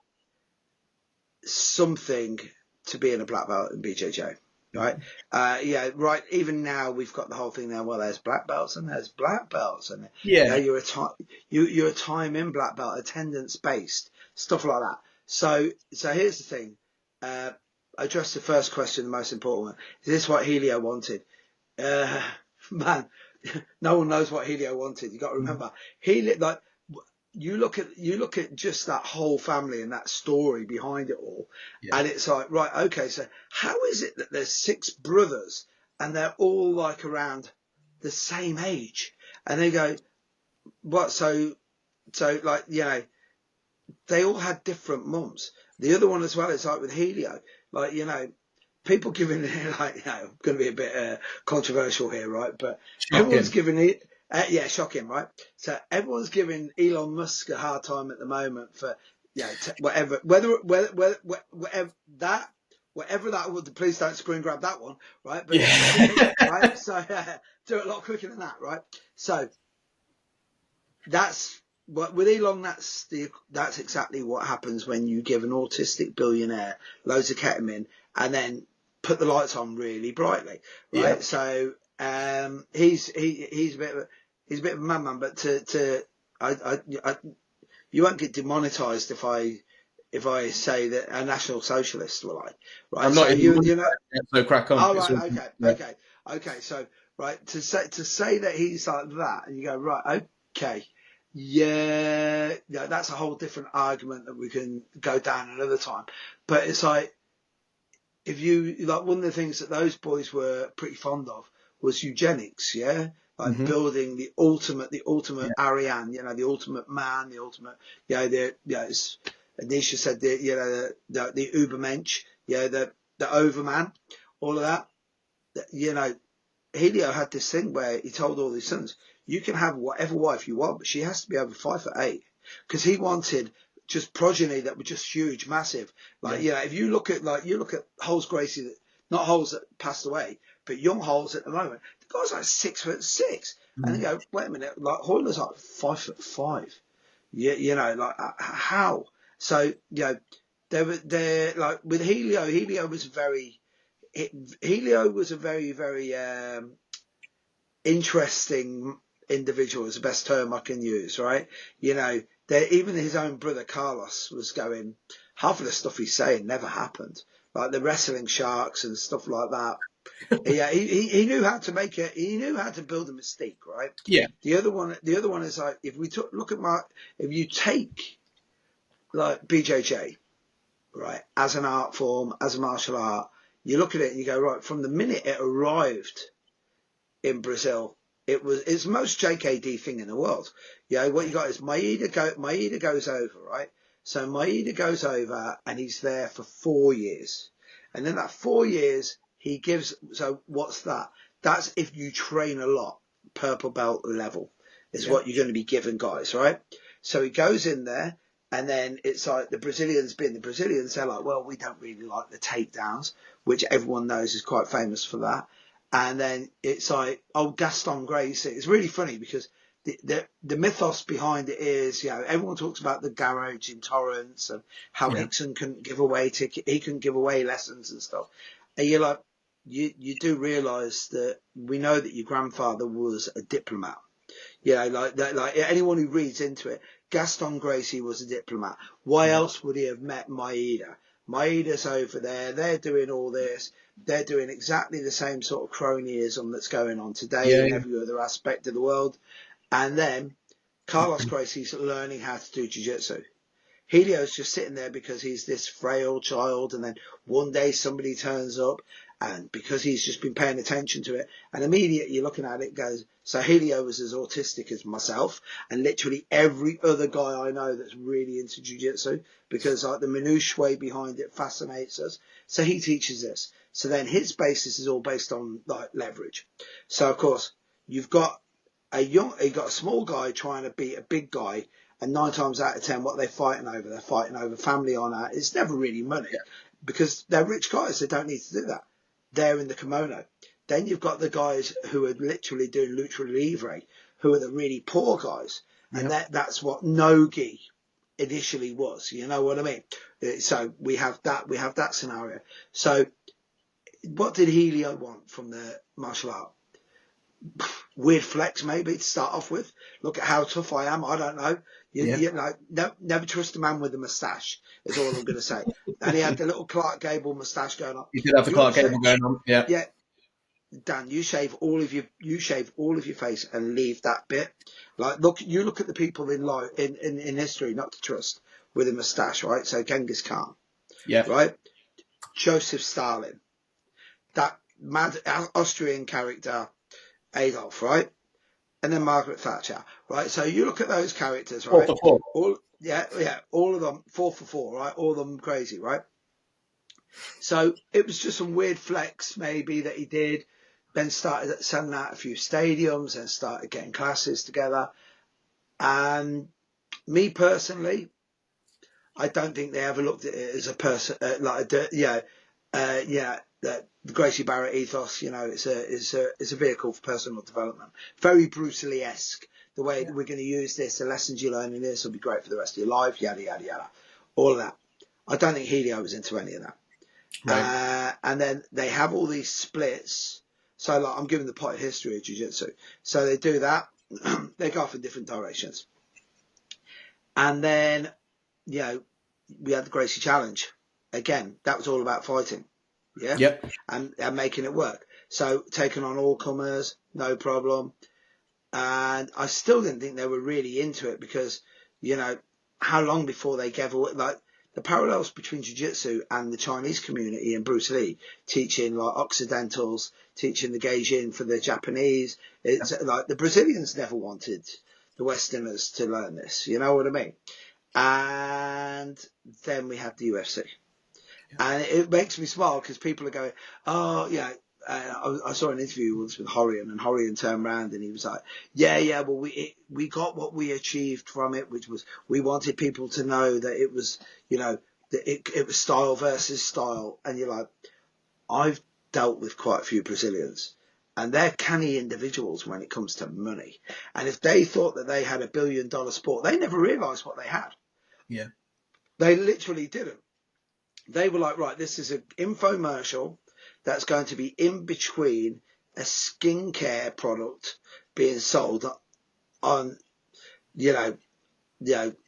something to being a black belt in BJJ, right? Right. Even now we've got the whole thing now. Well, there's black belts and there's black belts, and you're a time in black belt, attendance based stuff like that. So here's the thing. Address the first question, the most important one. Is this what Helio wanted? Man, no one knows what Helio wanted. You got to remember, you look at just that whole family and that story behind it all, and it's like, right, okay, so how is it that there's 6 brothers and they're all like around the same age? And they go, what? So like, they all had different mums. The other one as well is like with Helio, like, people giving it, like, going to be a bit controversial here, right? But everyone's giving it, shocking, right? So everyone's giving Elon Musk a hard time at the moment for, whatever that would, please don't screen grab that one, right? But right, so do it a lot quicker than that, right? So that's. But with Elon, that's exactly what happens when you give an autistic billionaire loads of ketamine and then put the lights on really brightly, right? Yeah. So he's a bit of a madman, but you won't get demonetized if I say that a National Socialist, will I? Right? I'm not. So crack on. Oh, right. Okay. So right, to say that he's like that, and you go, right, okay. Yeah, that's a whole different argument that we can go down another time. But it's like, if you, like, one of the things that those boys were pretty fond of was eugenics, yeah? like building the ultimate Ariane, you know, the ultimate man, the ultimate, you know, Anisha said the Ubermensch, you know, the overman, all of that. You know, Helio had this thing where he told all his sons, you can have whatever wife you want, but she has to be over 5'8", because he wanted just progeny that were just huge, massive. Like, you know, if you look at Holes Gracie, not Holes that passed away, but young Holes at the moment, the guy's like 6'6", and you go, wait a minute, like Hoyler's like 5'5". You know, like how? So, you know, they're like with Helio was Helio was a very, very interesting individual, is the best term I can use, right? You know, even his own brother Carlos was going, half of the stuff he's saying never happened. Like the wrestling sharks and stuff like that. Yeah, he knew how to make it. He knew how to build a mystique, right? Yeah. The other one is like, if you take like BJJ, right, as an art form, as a martial art, you look at it and you go, right, from the minute it arrived in Brazil, it's the most JKD thing in the world. You know, what you got is Maeda goes over, right? So Maeda goes over and he's there for 4 years. And then that 4 years, he gives, so what's that? That's if you train a lot, purple belt level is what you're going to be given, guys, right? So he goes in there. And then it's like the Brazilians, being the Brazilians, they're like, well, we don't really like the takedowns, which everyone knows is quite famous for that. And then it's like, oh, Gaston Gracie. It's really funny because the mythos behind it is, you know, everyone talks about the garage in Torrance and how Hickson couldn't give away he couldn't give away lessons and stuff. And you're like, you do realise that we know that your grandfather was a diplomat. You know, like anyone who reads into it, Gaston Gracie was a diplomat. Why else would he have met Maeda? Maeda's over there. They're doing all this. They're doing exactly the same sort of cronyism that's going on today in every other aspect of the world. And then Carlos Gracie's learning how to do jiu-jitsu. Helio's just sitting there because he's this frail child, and then one day somebody turns up, and because he's just been paying attention to it, and immediately you're looking at it goes, so Helio was as autistic as myself, and literally every other guy I know that's really into jiu-jitsu, because like the minutiae behind it fascinates us. So he teaches this. So then his basis is all based on like leverage. So of course you've got a small guy trying to beat a big guy. And 9 times out of 10, what they're fighting over? They're fighting over family honour. It's never really money because they're rich guys. They don't need to do that. They're in the kimono. Then you've got the guys who are literally doing lucha libre, who are the really poor guys. And that's what no-gi initially was. You know what I mean? So we have that scenario. So what did Helio want from the martial art? Weird flex maybe to start off with. Look at how tough I am. I don't know. You know, never trust a man with a moustache is all I'm going to say. And he had the little Clark Gable moustache going on. You did have the Clark Gable going on. Yeah. Dan, you shave all of your face and leave that bit. Like look at the people in life in history not to trust with a moustache, right? So Genghis Khan, right? Joseph Stalin, that mad Austrian character Adolf, right? And then Margaret Thatcher, right? So you look at those characters, right? 4 for 4. All of them 4 for 4, right? All of them crazy, right? So it was just some weird flex maybe that he did, then started sending out a few stadiums and started getting classes together. And me personally, I don't think they ever looked at it as a person the Gracie Barrett ethos, you know, it's a vehicle for personal development. Very Bruce Lee-esque. The way that we're going to use this, the lessons you learn in this will be great for the rest of your life, yada, yada, yada. All of that. I don't think Helio was into any of that. Right. And then they have all these splits. So like, I'm giving the potted history of jiu-jitsu. So they do that. They go off in different directions. And then, you know, we had the Gracie Challenge. Again, that was all about fighting. Yeah. Yep. And making it work. So taking on all comers, no problem. And I still didn't think they were really into it because, you know, how long before they gave away, like the parallels between jiu-jitsu and the Chinese community and Bruce Lee teaching like Occidentals, teaching the Gaijin for the Japanese. It's like the Brazilians never wanted the Westerners to learn this. You know what I mean? And then we have the UFC. And it makes me smile because people are going, oh, yeah. I saw an interview once with Horian, and Horian turned around and he was like, yeah, well, we got what we achieved from it, which was we wanted people to know that it was, you know, that it was style versus style. And you're like, I've dealt with quite a few Brazilians, and they're canny individuals when it comes to money. And if they thought that they had $1 billion sport, they never realised what they had. Yeah. They literally didn't. They were like, right, this is an infomercial that's going to be in between a skincare product being sold on, you know,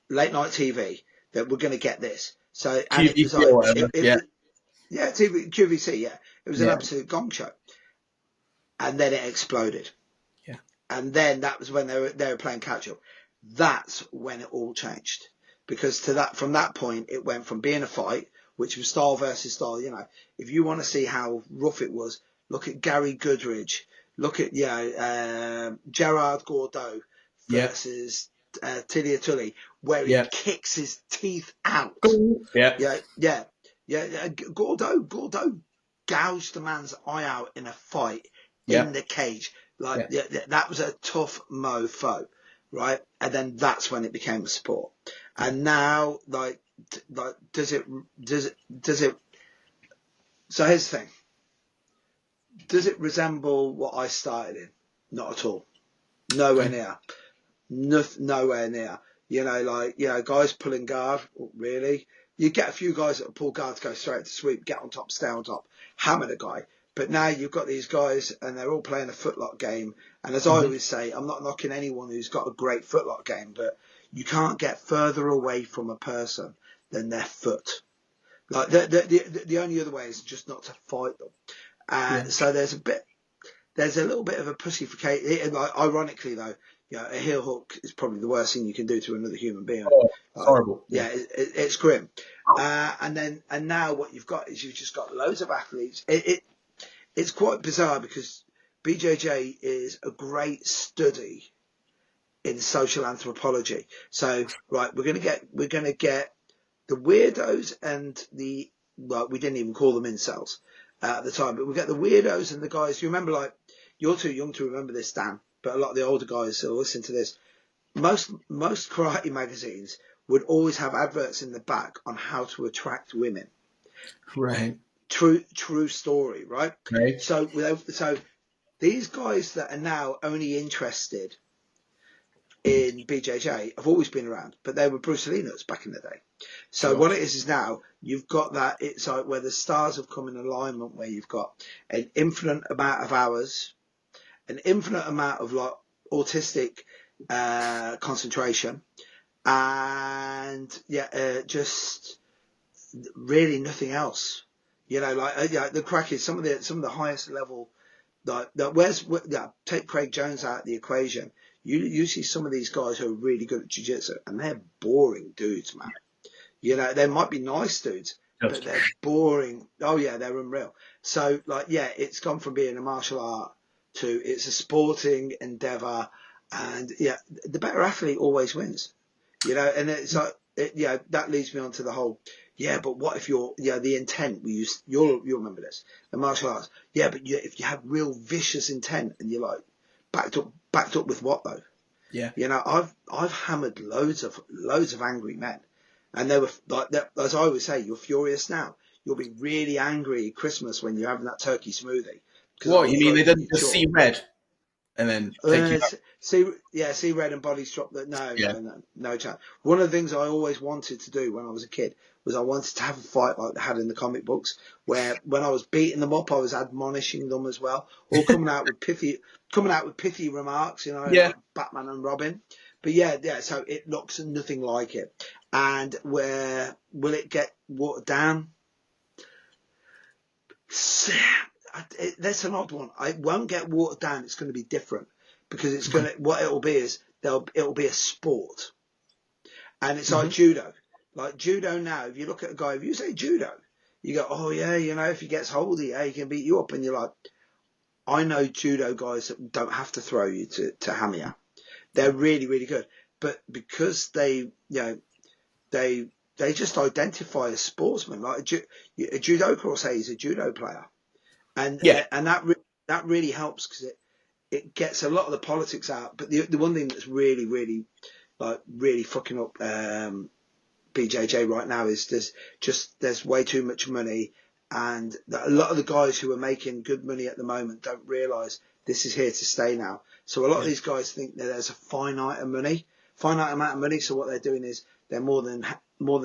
late night TV, that we're going to get this. So, and it was like, QVC, yeah. It was an absolute gong show. And then it exploded. Yeah. And then that was when they were playing catch up. That's when it all changed. Because from that point, it went from being a fight, which was style versus style. You know, if you want to see how rough it was, look at Gary Goodridge. Look at, Gerard Gordeau versus Tully, where he kicks his teeth out. Gordeau gouged the man's eye out in a fight in the cage. That was a tough mofo, right? And then that's when it became a sport. And now, does it? So here's the thing. Does it resemble what I started in? Not at all. Nowhere near. Nowhere near. You know, guys pulling guard, really. You get a few guys that pull guard to go straight to sweep, get on top, stay on top, hammer the guy. But now you've got these guys and they're all playing a footlock game. And as I always say, I'm not knocking anyone who's got a great footlock game, but you can't get further away from a person than their foot. Like the only other way is just not to fight them. So there's a little bit of a pussification. Like, ironically though, a heel hook is probably the worst thing you can do to another human being. Oh, it's horrible. Yeah, it's grim. And now what you've got is you've just got loads of athletes. It's quite bizarre because BJJ is a great study in social anthropology. So, right, we're going to get the weirdos and we didn't even call them incels at the time, but we get the weirdos and the guys. You remember, like, you're too young to remember this, Dan, but a lot of the older guys who listen to this, most karate magazines would always have adverts in the back on how to attract women. Right. True story, right? Right. So these guys that are now only interested in BJJ have always been around, but they were Bruce Lee nuts back in the day. So what it is now you've got that, it's like where the stars have come in alignment, where you've got an infinite amount of hours, an infinite amount of like autistic concentration, and just really nothing else. You know, like the crack is some of the highest level. Like take Craig Jones out of the equation. You see some of these guys who are really good at jiu-jitsu, and they're boring dudes, man. You know, they might be nice dudes, but they're boring. Oh yeah, they're unreal. So it's gone from being a martial art to it's a sporting endeavor, and the better athlete always wins. You know, and it's like that leads me on to the whole. Yeah, but what if the intent we use? You'll remember this. The martial arts. Yeah, but if you have real vicious intent and you're like backed up with what though? Yeah. You know, I've hammered loads of angry men, and they were like, as I always say, you're furious now. You'll be really angry at Christmas when you're having that turkey smoothie. What you mean? They didn't just see red and then take you back? See red and bodies drop. That no chance. One of the things I always wanted to do when I was a kid was I wanted to have a fight like they had in the comic books, where when I was beating them up, I was admonishing them as well, or coming out with pithy remarks, you know, like Batman and Robin. But so it looks nothing like it. And where will it get watered down? That's an odd one. It won't get watered down. It's going to be different because it's what it'll be is it'll be a sport, and it's like judo. like judo now, if you look at a guy, if you say judo, you go, oh yeah, you know, if he gets hold of you, he can beat you up. And you're like, I know judo guys that don't have to throw you to hammer you. They're really, really good. But because they, they just identify as sportsmen. Like a judoka will say he's a judo player. And that really helps because it gets a lot of the politics out. But the one thing that's really, really, really fucking up BJJ right now is there's way too much money, and a lot of the guys who are making good money at the moment don't realise this is here to stay now. So a lot of these guys think that there's a finite amount of money. So what they're doing is they're more than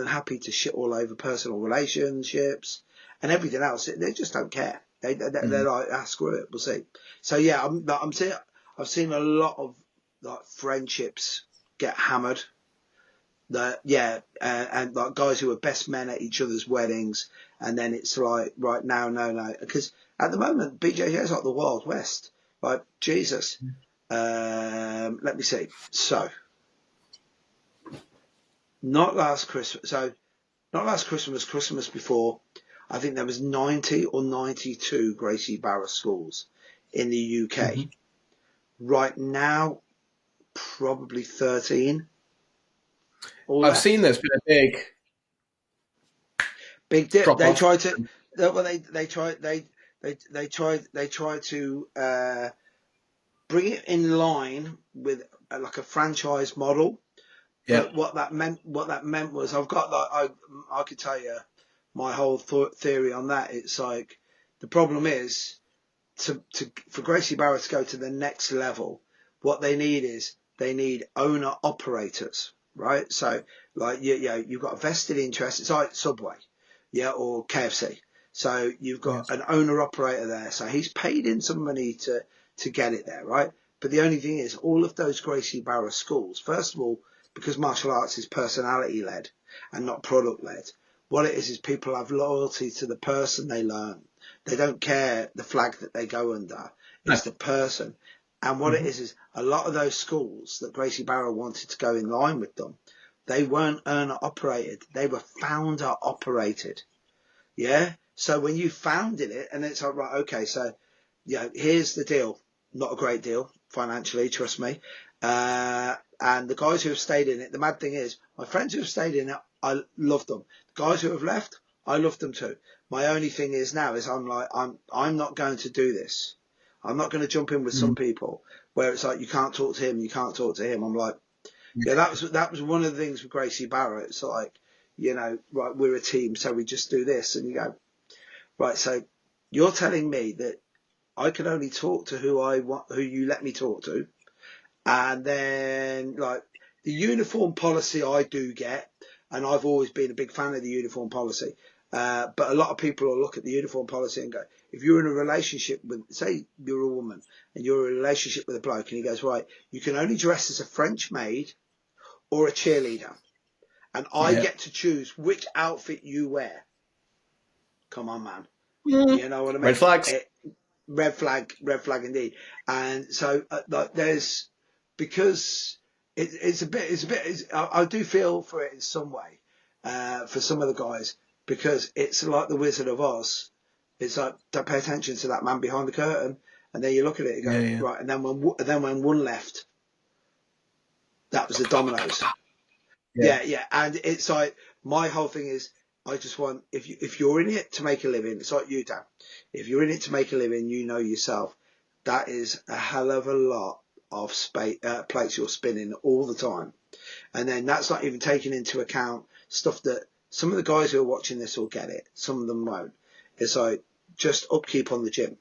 happy to shit all over personal relationships and everything else. They just don't care. They're like, screw it, we'll see. So yeah, I've seen a lot of like friendships get hammered. And like guys who are best men at each other's weddings, and then it's like, right now, no, because at the moment BJJ is like the Wild West. Like Jesus, let me see. So not last Christmas, Christmas before, I think there was 90 or 92 Gracie Barra schools in the UK. Mm-hmm. Right now, probably 13. I've seen there's been a big dip. Drop they off. tried to. Well, they tried to bring it in line with like a franchise model. Yeah. But what that meant was, I've got like I could tell you my whole theory on that. It's like the problem is for Gracie Barra to go to the next level, what they need owner operators, right? So like you've got a vested interest. It's like Subway, or KFC. So you've got an owner operator there. So he's paid in some money to get it there, right? But the only thing is, all of those Gracie Barra schools, first of all, because martial arts is personality led and not product led, what it is people have loyalty to the person they learn. They don't care the flag that they go under. It's the person. And what it is a lot of those schools that Gracie Barra wanted to go in line with them, they weren't owner operated. They were founder operated. Yeah. So when you founded it, and it's like, right, okay, so here's the deal. Not a great deal financially, trust me. And the guys who have stayed in it, the mad thing is, my friends who have stayed in it, I love them. The guys who have left, I love them too. My only thing is now is I'm not going to do this. I'm not going to jump in with some people where it's like, you can't talk to him, you can't talk to him. I'm like, that was one of the things with Gracie Barra. It's like, right, we're a team, so we just do this. And you go, right, so you're telling me that I can only talk to who you let me talk to. And then like the uniform policy I do get, and I've always been a big fan of the uniform policy. But a lot of people will look at the uniform policy and go, if you're in a relationship with, say you're a woman and you're in a relationship with a bloke, and he goes, right, you can only dress as a French maid or a cheerleader. And I get to choose which outfit you wear. Come on, man. You know what I mean? Red flags. Red flag indeed. And so there's, because it's a bit, I do feel for it in some way, for some of the guys, because it's like the Wizard of Oz. It's like, don't pay attention to that man behind the curtain. And then you look at it and go, right. And then when one left, that was the dominoes. Yeah. And it's like, my whole thing is, I just want, if you're in it to make a living, it's like you, Dan. If you're in it to make a living, you know yourself, that is a hell of a lot of plates you're spinning all the time. And then that's not even taking into account stuff that some of the guys who are watching this will get it. Some of them won't. It's like just upkeep on the gym,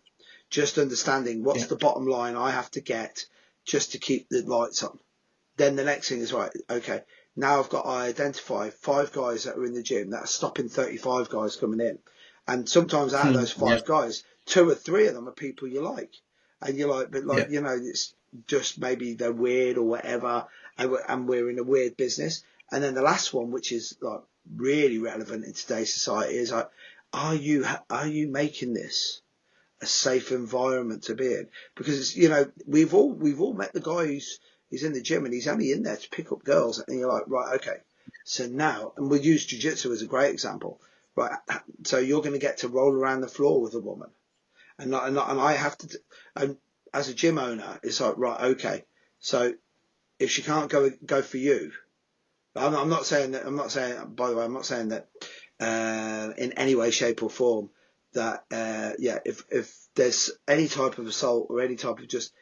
just understanding what's the bottom line I have to get just to keep the lights on. Then the next thing is, right, okay, now I've got to identify 5 guys that are in the gym that are stopping 35 guys coming in. And sometimes out of those 5 guys, 2 or 3 of them are people you like. And you're like, but like, it's just maybe they're weird or whatever. And we're in a weird business. And then the last one, which is like really relevant in today's society, is like, are you making this a safe environment to be in? Because, we've all met the guy who's in the gym and he's only in there to pick up girls. And you're like, right, okay. So now, and we'll use jiu-jitsu as a great example, right? So you're going to get to roll around the floor with a woman, and I have to, and as a gym owner, it's like, right, okay, so if she can't go for you, I'm not saying that. I'm not saying, by the way, I'm not saying that in any way, shape, or form that if there's any type of assault or any type of just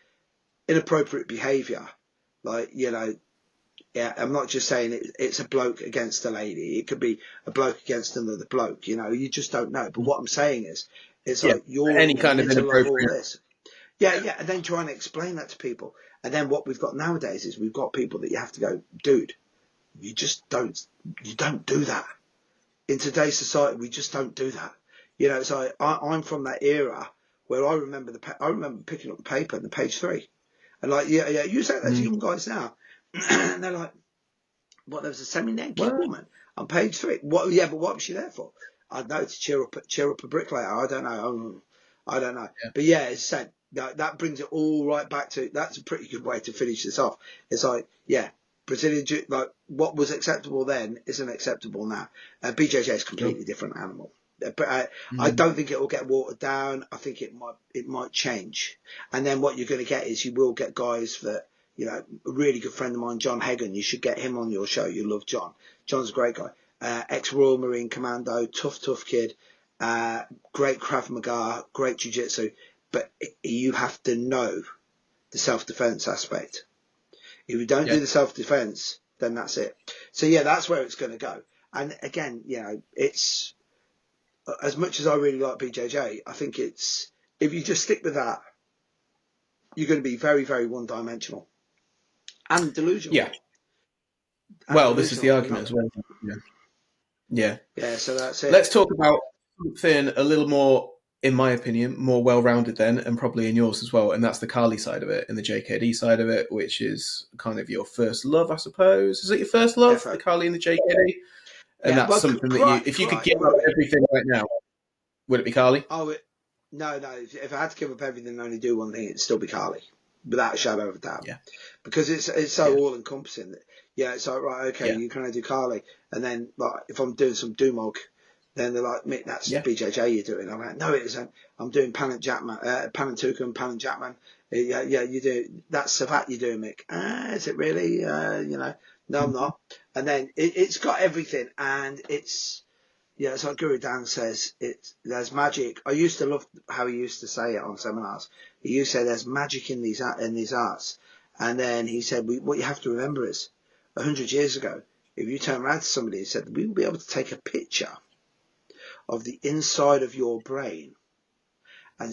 inappropriate behaviour, like, yeah, I'm not just saying it's a bloke against a lady. It could be a bloke against another bloke. You just don't know. But what I'm saying is, it's Yeah, like you're any kind meant of to love all inappropriate. this. Yeah, and then trying to explain that to people. And then what we've got nowadays is we've got people that you have to go, dude, you don't do that. In today's society, we just don't do that. So I'm from that era where I remember picking up the paper and the page 3, and like, yeah, you say that to young guys now, and they're like, what? There was a semi-naked What? woman on page 3. What? Yeah, but what was she there for? I don't know, to cheer up a bricklayer. I don't know. I don't know. Yeah. But yeah, it's said that brings it all right back to. That's a pretty good way to finish this off. It's like, yeah, Brazilian, like what was acceptable then isn't acceptable now. BJJ is a completely different animal. But I don't think it will get watered down. I think it might change. And then what you're going to get is you will get guys that, a really good friend of mine, John Hagan. You should get him on your show. You love John. John's a great guy. Ex-Royal Marine Commando, tough kid. Great Krav Maga, great Jiu-Jitsu. But you have to know the self-defense aspect. If you don't do the self-defense, then that's it. So yeah, that's where it's going to go. And again, it's, as much as I really like BJJ, I think it's, if you just stick with that, you're going to be very, very one-dimensional and delusional. Yeah. Well, this is the argument as well. Yeah. Yeah, so that's it. Let's talk about something a little more, in my opinion, more well-rounded then, and probably in yours as well, and that's the Kali side of it and the JKD side of it, which is kind of your first love, I suppose. Is it your first love, the Kali and the JKD? And that's something that you, if you could give up everything right now, would it be Kali? Oh, no. If I had to give up everything and only do one thing, it'd still be Kali, without a shadow of a doubt. Yeah. Because it's so all-encompassing. Yeah, it's like, right, okay, you can only do Kali. And then, like, if I'm doing some Dumog, then they're like, Mick, that's BJJ you're doing. I'm like, no, it isn't. I'm doing Panantukan, Pananjackman. Yeah, you do. That's Savat you're doing, Mick. Is it really? No, I'm not. And then it's got everything, and it's, it's like Guru Dan says, there's magic. I used to love how he used to say it on seminars. He used to say there's magic in these arts. And then he said, what you have to remember is, 100 years ago, if you turn around to somebody and said, we will be able to take a picture of the inside of your brain and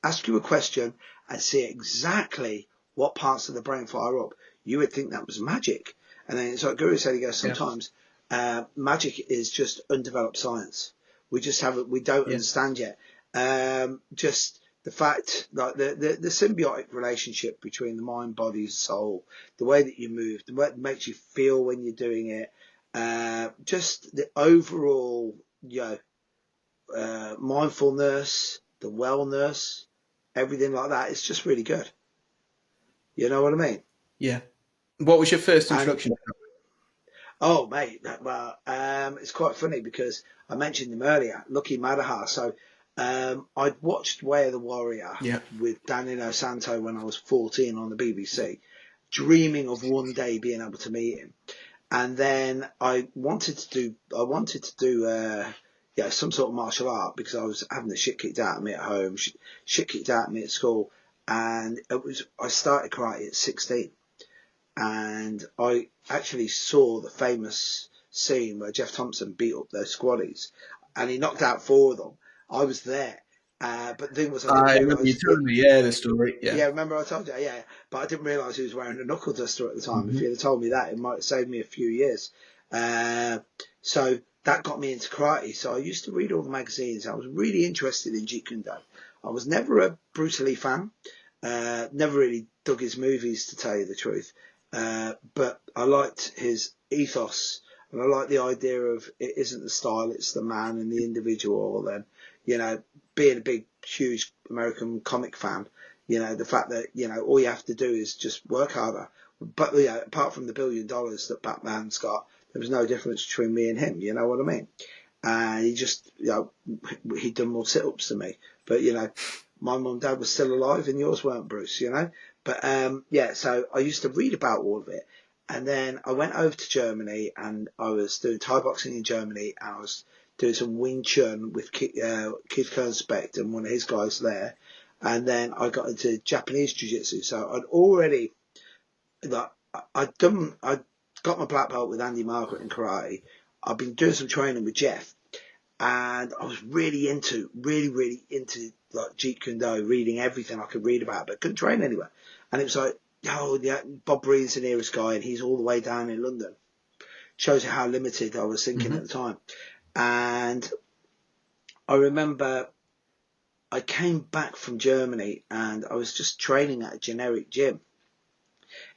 ask you a question and see exactly what parts of the brain fire up, you would think that was magic. And then it's like Guru said, he goes, sometimes magic is just undeveloped science. We don't understand yet. Just the fact, like the symbiotic relationship between the mind, body, soul, the way that you move, the way it makes you feel when you're doing it, just the overall, mindfulness, the wellness, everything like that. It's just really good. You know what I mean? Yeah. What was your first introduction? Oh, mate, well, it's quite funny because I mentioned him earlier, Lucky Madahar. So I'd watched Way of the Warrior with Danilo Santo when I was 14 on the BBC, dreaming of one day being able to meet him. And then I wanted to do some sort of martial art because I was having the shit kicked out of me at home, shit kicked out of me at school. And I started karate at 16. And I actually saw the famous scene where Jeff Thompson beat up those squaddies and he knocked out 4 of them. I was there. But the thing was, I remember you telling me, the story. Yeah, remember I told you, but I didn't realise he was wearing a knuckle duster at the time. If you'd have told me that, it might have saved me a few years. So that got me into karate. So I used to read all the magazines. I was really interested in Jeet Kune Do. I was never a Bruce Lee fan. Never really dug his movies, to tell you the truth. But I liked his ethos, and I liked the idea of it isn't the style, it's the man and the individual. And being a big, huge American comic fan, the fact that all you have to do is just work harder. But apart from the $1 billion that Batman's got, There was no difference between me and him. You know what I mean? And he just, he'd done more sit-ups than me. But, my mum and dad were still alive and yours weren't, Bruce, But, so I used to read about all of it. And then I went over to Germany and I was doing Thai boxing in Germany and I was doing some Wing Chun with Keith Kernspect and one of his guys there. And then I got into Japanese Jiu-Jitsu. So I'd already, I'd got my black belt with Andy Margaret in karate. I've been doing some training with Jeff, and I was really into like Jeet Kune Do, reading everything I could read about, but couldn't train anywhere. And it was like, Bob Breed's the nearest guy, and he's all the way down in London. Shows you how limited I was thinking at the time. And I remember I came back from Germany, and I was just training at a generic gym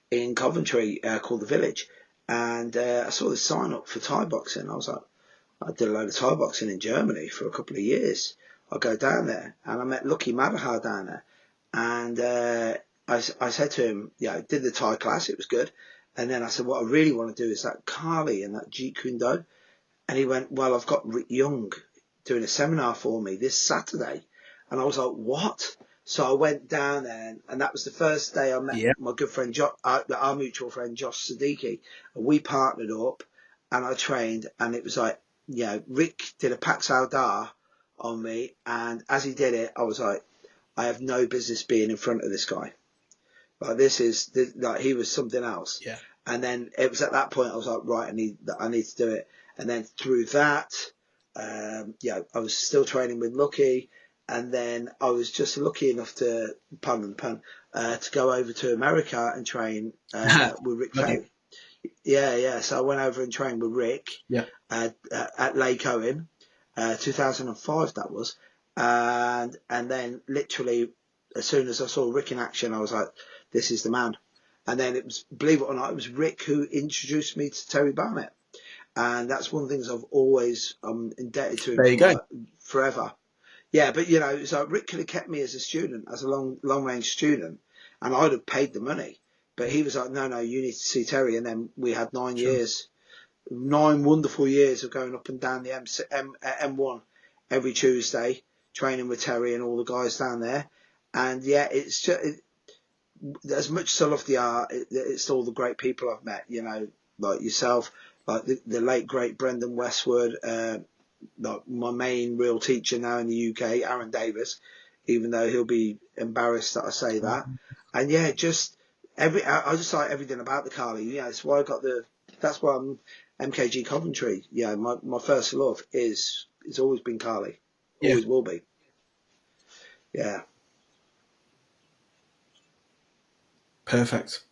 in Coventry called The Village. And I saw this sign up for Thai boxing. I was like, I did a load of Thai boxing in Germany for a couple of years. I'll go down there. And I met Lucky Madahar down there. And I said to him, did the Thai class. It was good. And then I said, what I really want to do is that Kali and that Jeet Kune Do. And he went, well, I've got Rick Young doing a seminar for me this Saturday. And I was like, what? So I went down there, and that was the first day I met my good friend, our mutual friend, Josh Siddiqui. And we partnered up, and I trained, and it was like, Rick did a Pak Sao Da on me, and as he did it, I was like, I have no business being in front of this guy. Like, he was something else. Yeah. And then it was at that point I was like, right, I need to do it. And then through that, I was still training with Lucky. And then I was just lucky enough to, pardon the pun, to go over to America and train with Rick Fay. Yeah. So I went over and trained with Rick at Lake Owen, 2005 that was. And then literally, as soon as I saw Rick in action, I was like, this is the man. And then it was, believe it or not, it was Rick who introduced me to Terry Barnett. And that's one of the things I've always indebted to him There you go. Forever. Yeah, but it's like Rick could have kept me as a student, as a long range student, and I'd have paid the money. But he was like, no, you need to see Terry. And then we had 9 years, 9 wonderful years of going up and down the M1 every Tuesday, training with Terry and all the guys down there. And it's just, as much as I love the art, it's all the great people I've met, like yourself, like the late great Brendan Westwood, like my main real teacher now in the UK, Aaron Davis, even though he'll be embarrassed that I say that. And I just like everything about the Kali. That's why that's why I'm MKG Coventry. My first love it's always been Kali. Always will be. Yeah. Perfect.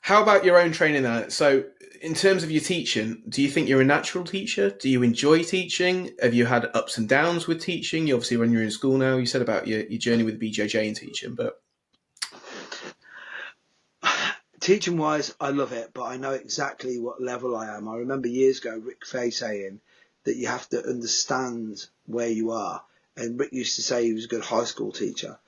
How about your own training then? So in terms of your teaching, do you think you're a natural teacher? Do you enjoy teaching? Have you had ups and downs with teaching? You obviously, when you're in school now, you said about your journey with BJJ and teaching, but... Teaching wise, I love it, but I know exactly what level I am. I remember years ago, Rick Fay saying that you have to understand where you are. And Rick used to say he was a good high school teacher.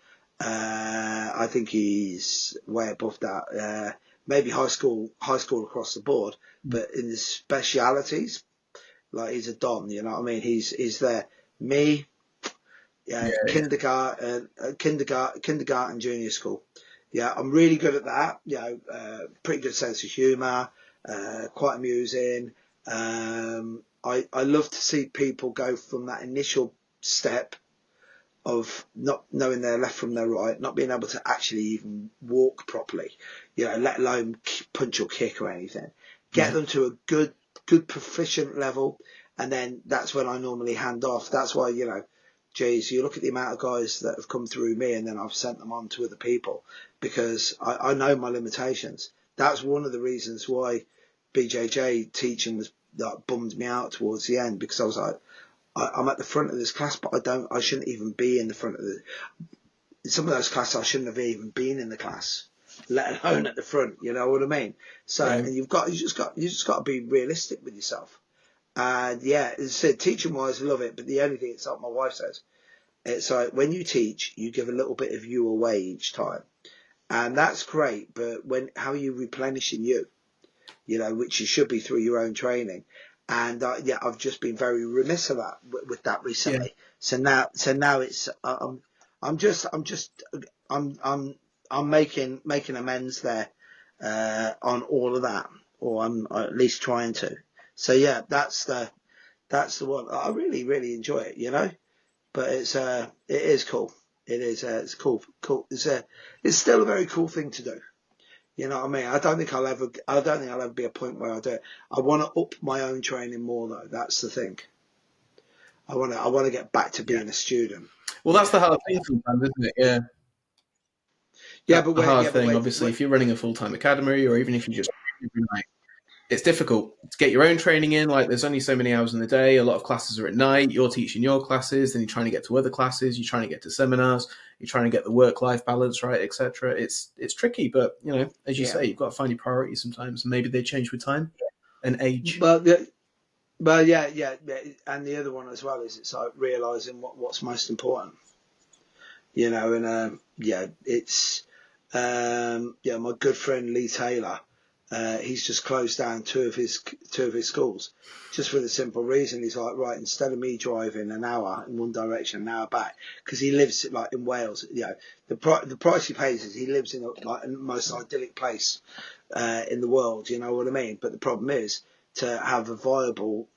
I think he's way above that. Maybe high school across the board, but in the specialities, like he's a don. You know what I mean? He's there. Me, kindergarten, junior school. Yeah, I'm really good at that. Pretty good sense of humour, quite amusing. I love to see people go from that initial step of not knowing their left from their right, not being able to actually even walk properly, let alone punch or kick or anything. Get them to a good proficient level, and then that's when I normally hand off. That's why, geez, you look at the amount of guys that have come through me and then I've sent them on to other people because I know my limitations. That's one of the reasons why BJJ teaching was that bummed me out towards the end, because I was like, I'm at the front of this class, but I shouldn't even be in the front of some of those classes. I shouldn't have even been in the class, let alone at the front. You know what I mean? So, and you just got to be realistic with yourself. And as I said, teaching wise, I love it. But the only thing, it's like my wife says, it's like when you teach, you give a little bit of you away each time. And that's great. But how are you replenishing you? which you should be through your own training. And I've just been very remiss of that with that recently. Yeah. So now it's I'm making amends there on all of that, or I'm at least trying to. So yeah, that's the one. I really really enjoy it, but it is cool. It's cool. It's still a very cool thing to do. You know what I mean? I don't think I'll ever be a point where I do it. I want to up my own training more though. That's the thing. I want to get back to being a student. Well, that's the hard thing sometimes, isn't it? Yeah. Yeah, That's but the hard but thing. Obviously, if you're running a full-time academy, or even if you just every night, it's difficult to get your own training in. Like, there's only so many hours in the day. A lot of classes are at night. You're teaching your classes, then you're trying to get to other classes. You're trying to get to seminars. You're trying to get the work-life balance right, etc. It's tricky, but as you say, you've got to find your priorities sometimes. Maybe they change with time and age. But yeah, and the other one as well is it's like realizing what's most important. And it's my good friend Lee Taylor. He's just closed down two of his schools, just for the simple reason he's like, right, instead of me driving an hour in one direction, an hour back, because he lives like in Wales. The price he pays is he lives in the most idyllic place in the world. You know what I mean? But the problem is to have a viable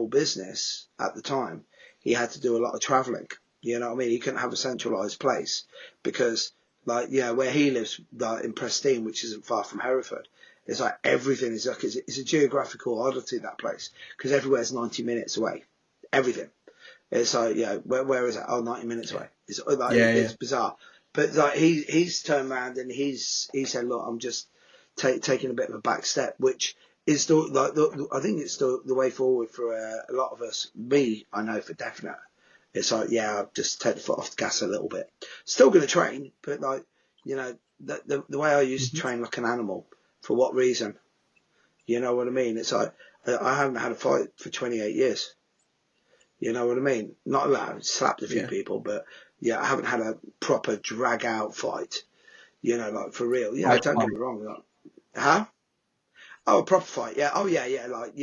business at the time, he had to do a lot of travelling. You know what I mean? He couldn't have a centralised place because, where he lives, in Prestine, which isn't far from Hereford, it's like everything is it's a geographical oddity, that place, because everywhere's 90 minutes away. Everything. It's like, where is it? Oh, 90 minutes away. It's it's bizarre. But he's turned around and he said, look, I'm just taking a bit of a back step, which is still I think it's still the way forward for a lot of us. Me, I know for definite. It's like, I'll just take the foot off the gas a little bit. Still going to train, but the way I used to train like an animal. For what reason? You know what I mean? It's like I haven't had a fight for 28 years. You know what I mean? Not allowed, slapped a few people, but I haven't had a proper drag out fight. Like for real. Yeah, don't get me wrong. Huh? Oh, a proper fight. Yeah. Oh, yeah. Like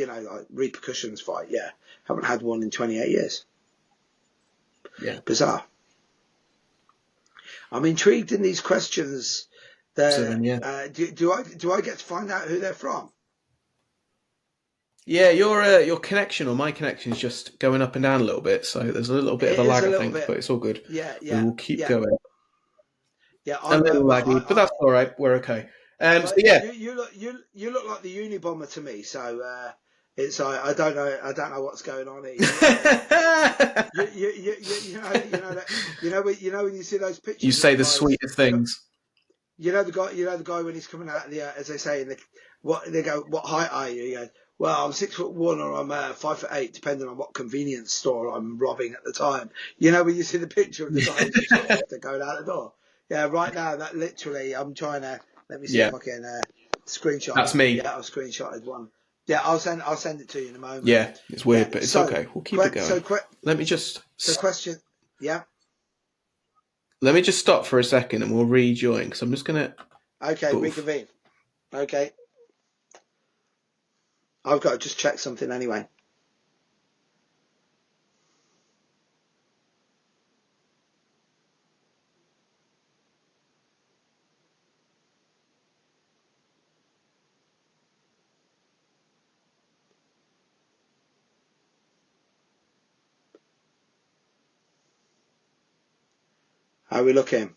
repercussions fight. Yeah. Haven't had one in 28 years. Yeah. Bizarre. I'm intrigued in these questions. Do I get to find out who they're from? Yeah, your connection or my connection is just going up and down a little bit, so there's a little bit of a lag, I think, but it's all good. Yeah. We will keep going. Yeah, a little laggy, but that's all right. We're okay. So yeah, you look like the Unabomber to me. So it's I don't know what's going on here. When you see those pictures, you say the guys, sweetest things. The guy when he's coming out of the as they say, they go, what height are you? He goes, well, I'm 6'1" or I'm 5'8", depending on what convenience store I'm robbing at the time. When you see the picture of the guy who's just after going out the door. Yeah, right now that literally I'm trying to let me see if I can screenshot. That's me. Yeah, I've screenshotted one. Yeah, I'll send it to you in a moment. Yeah, it's weird, but it's okay. We'll keep it going. Let me just. So question. Yeah. Let me just stop for a second and we'll rejoin because I'm just gonna. Okay, reconvene. Okay. I've got to just check something anyway. How are we looking?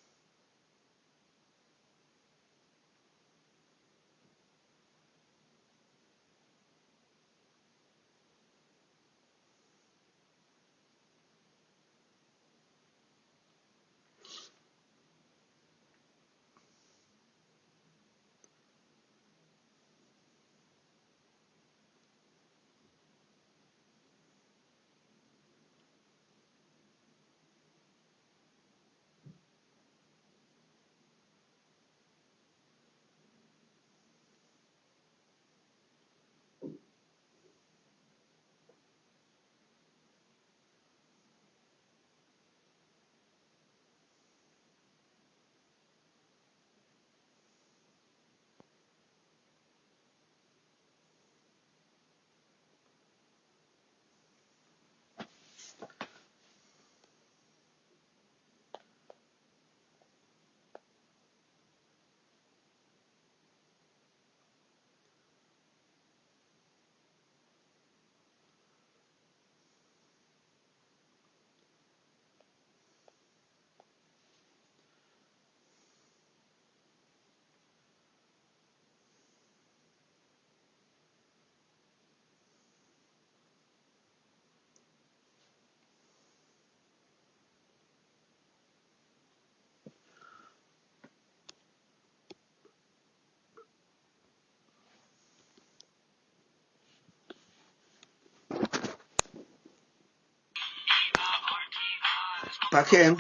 Back in.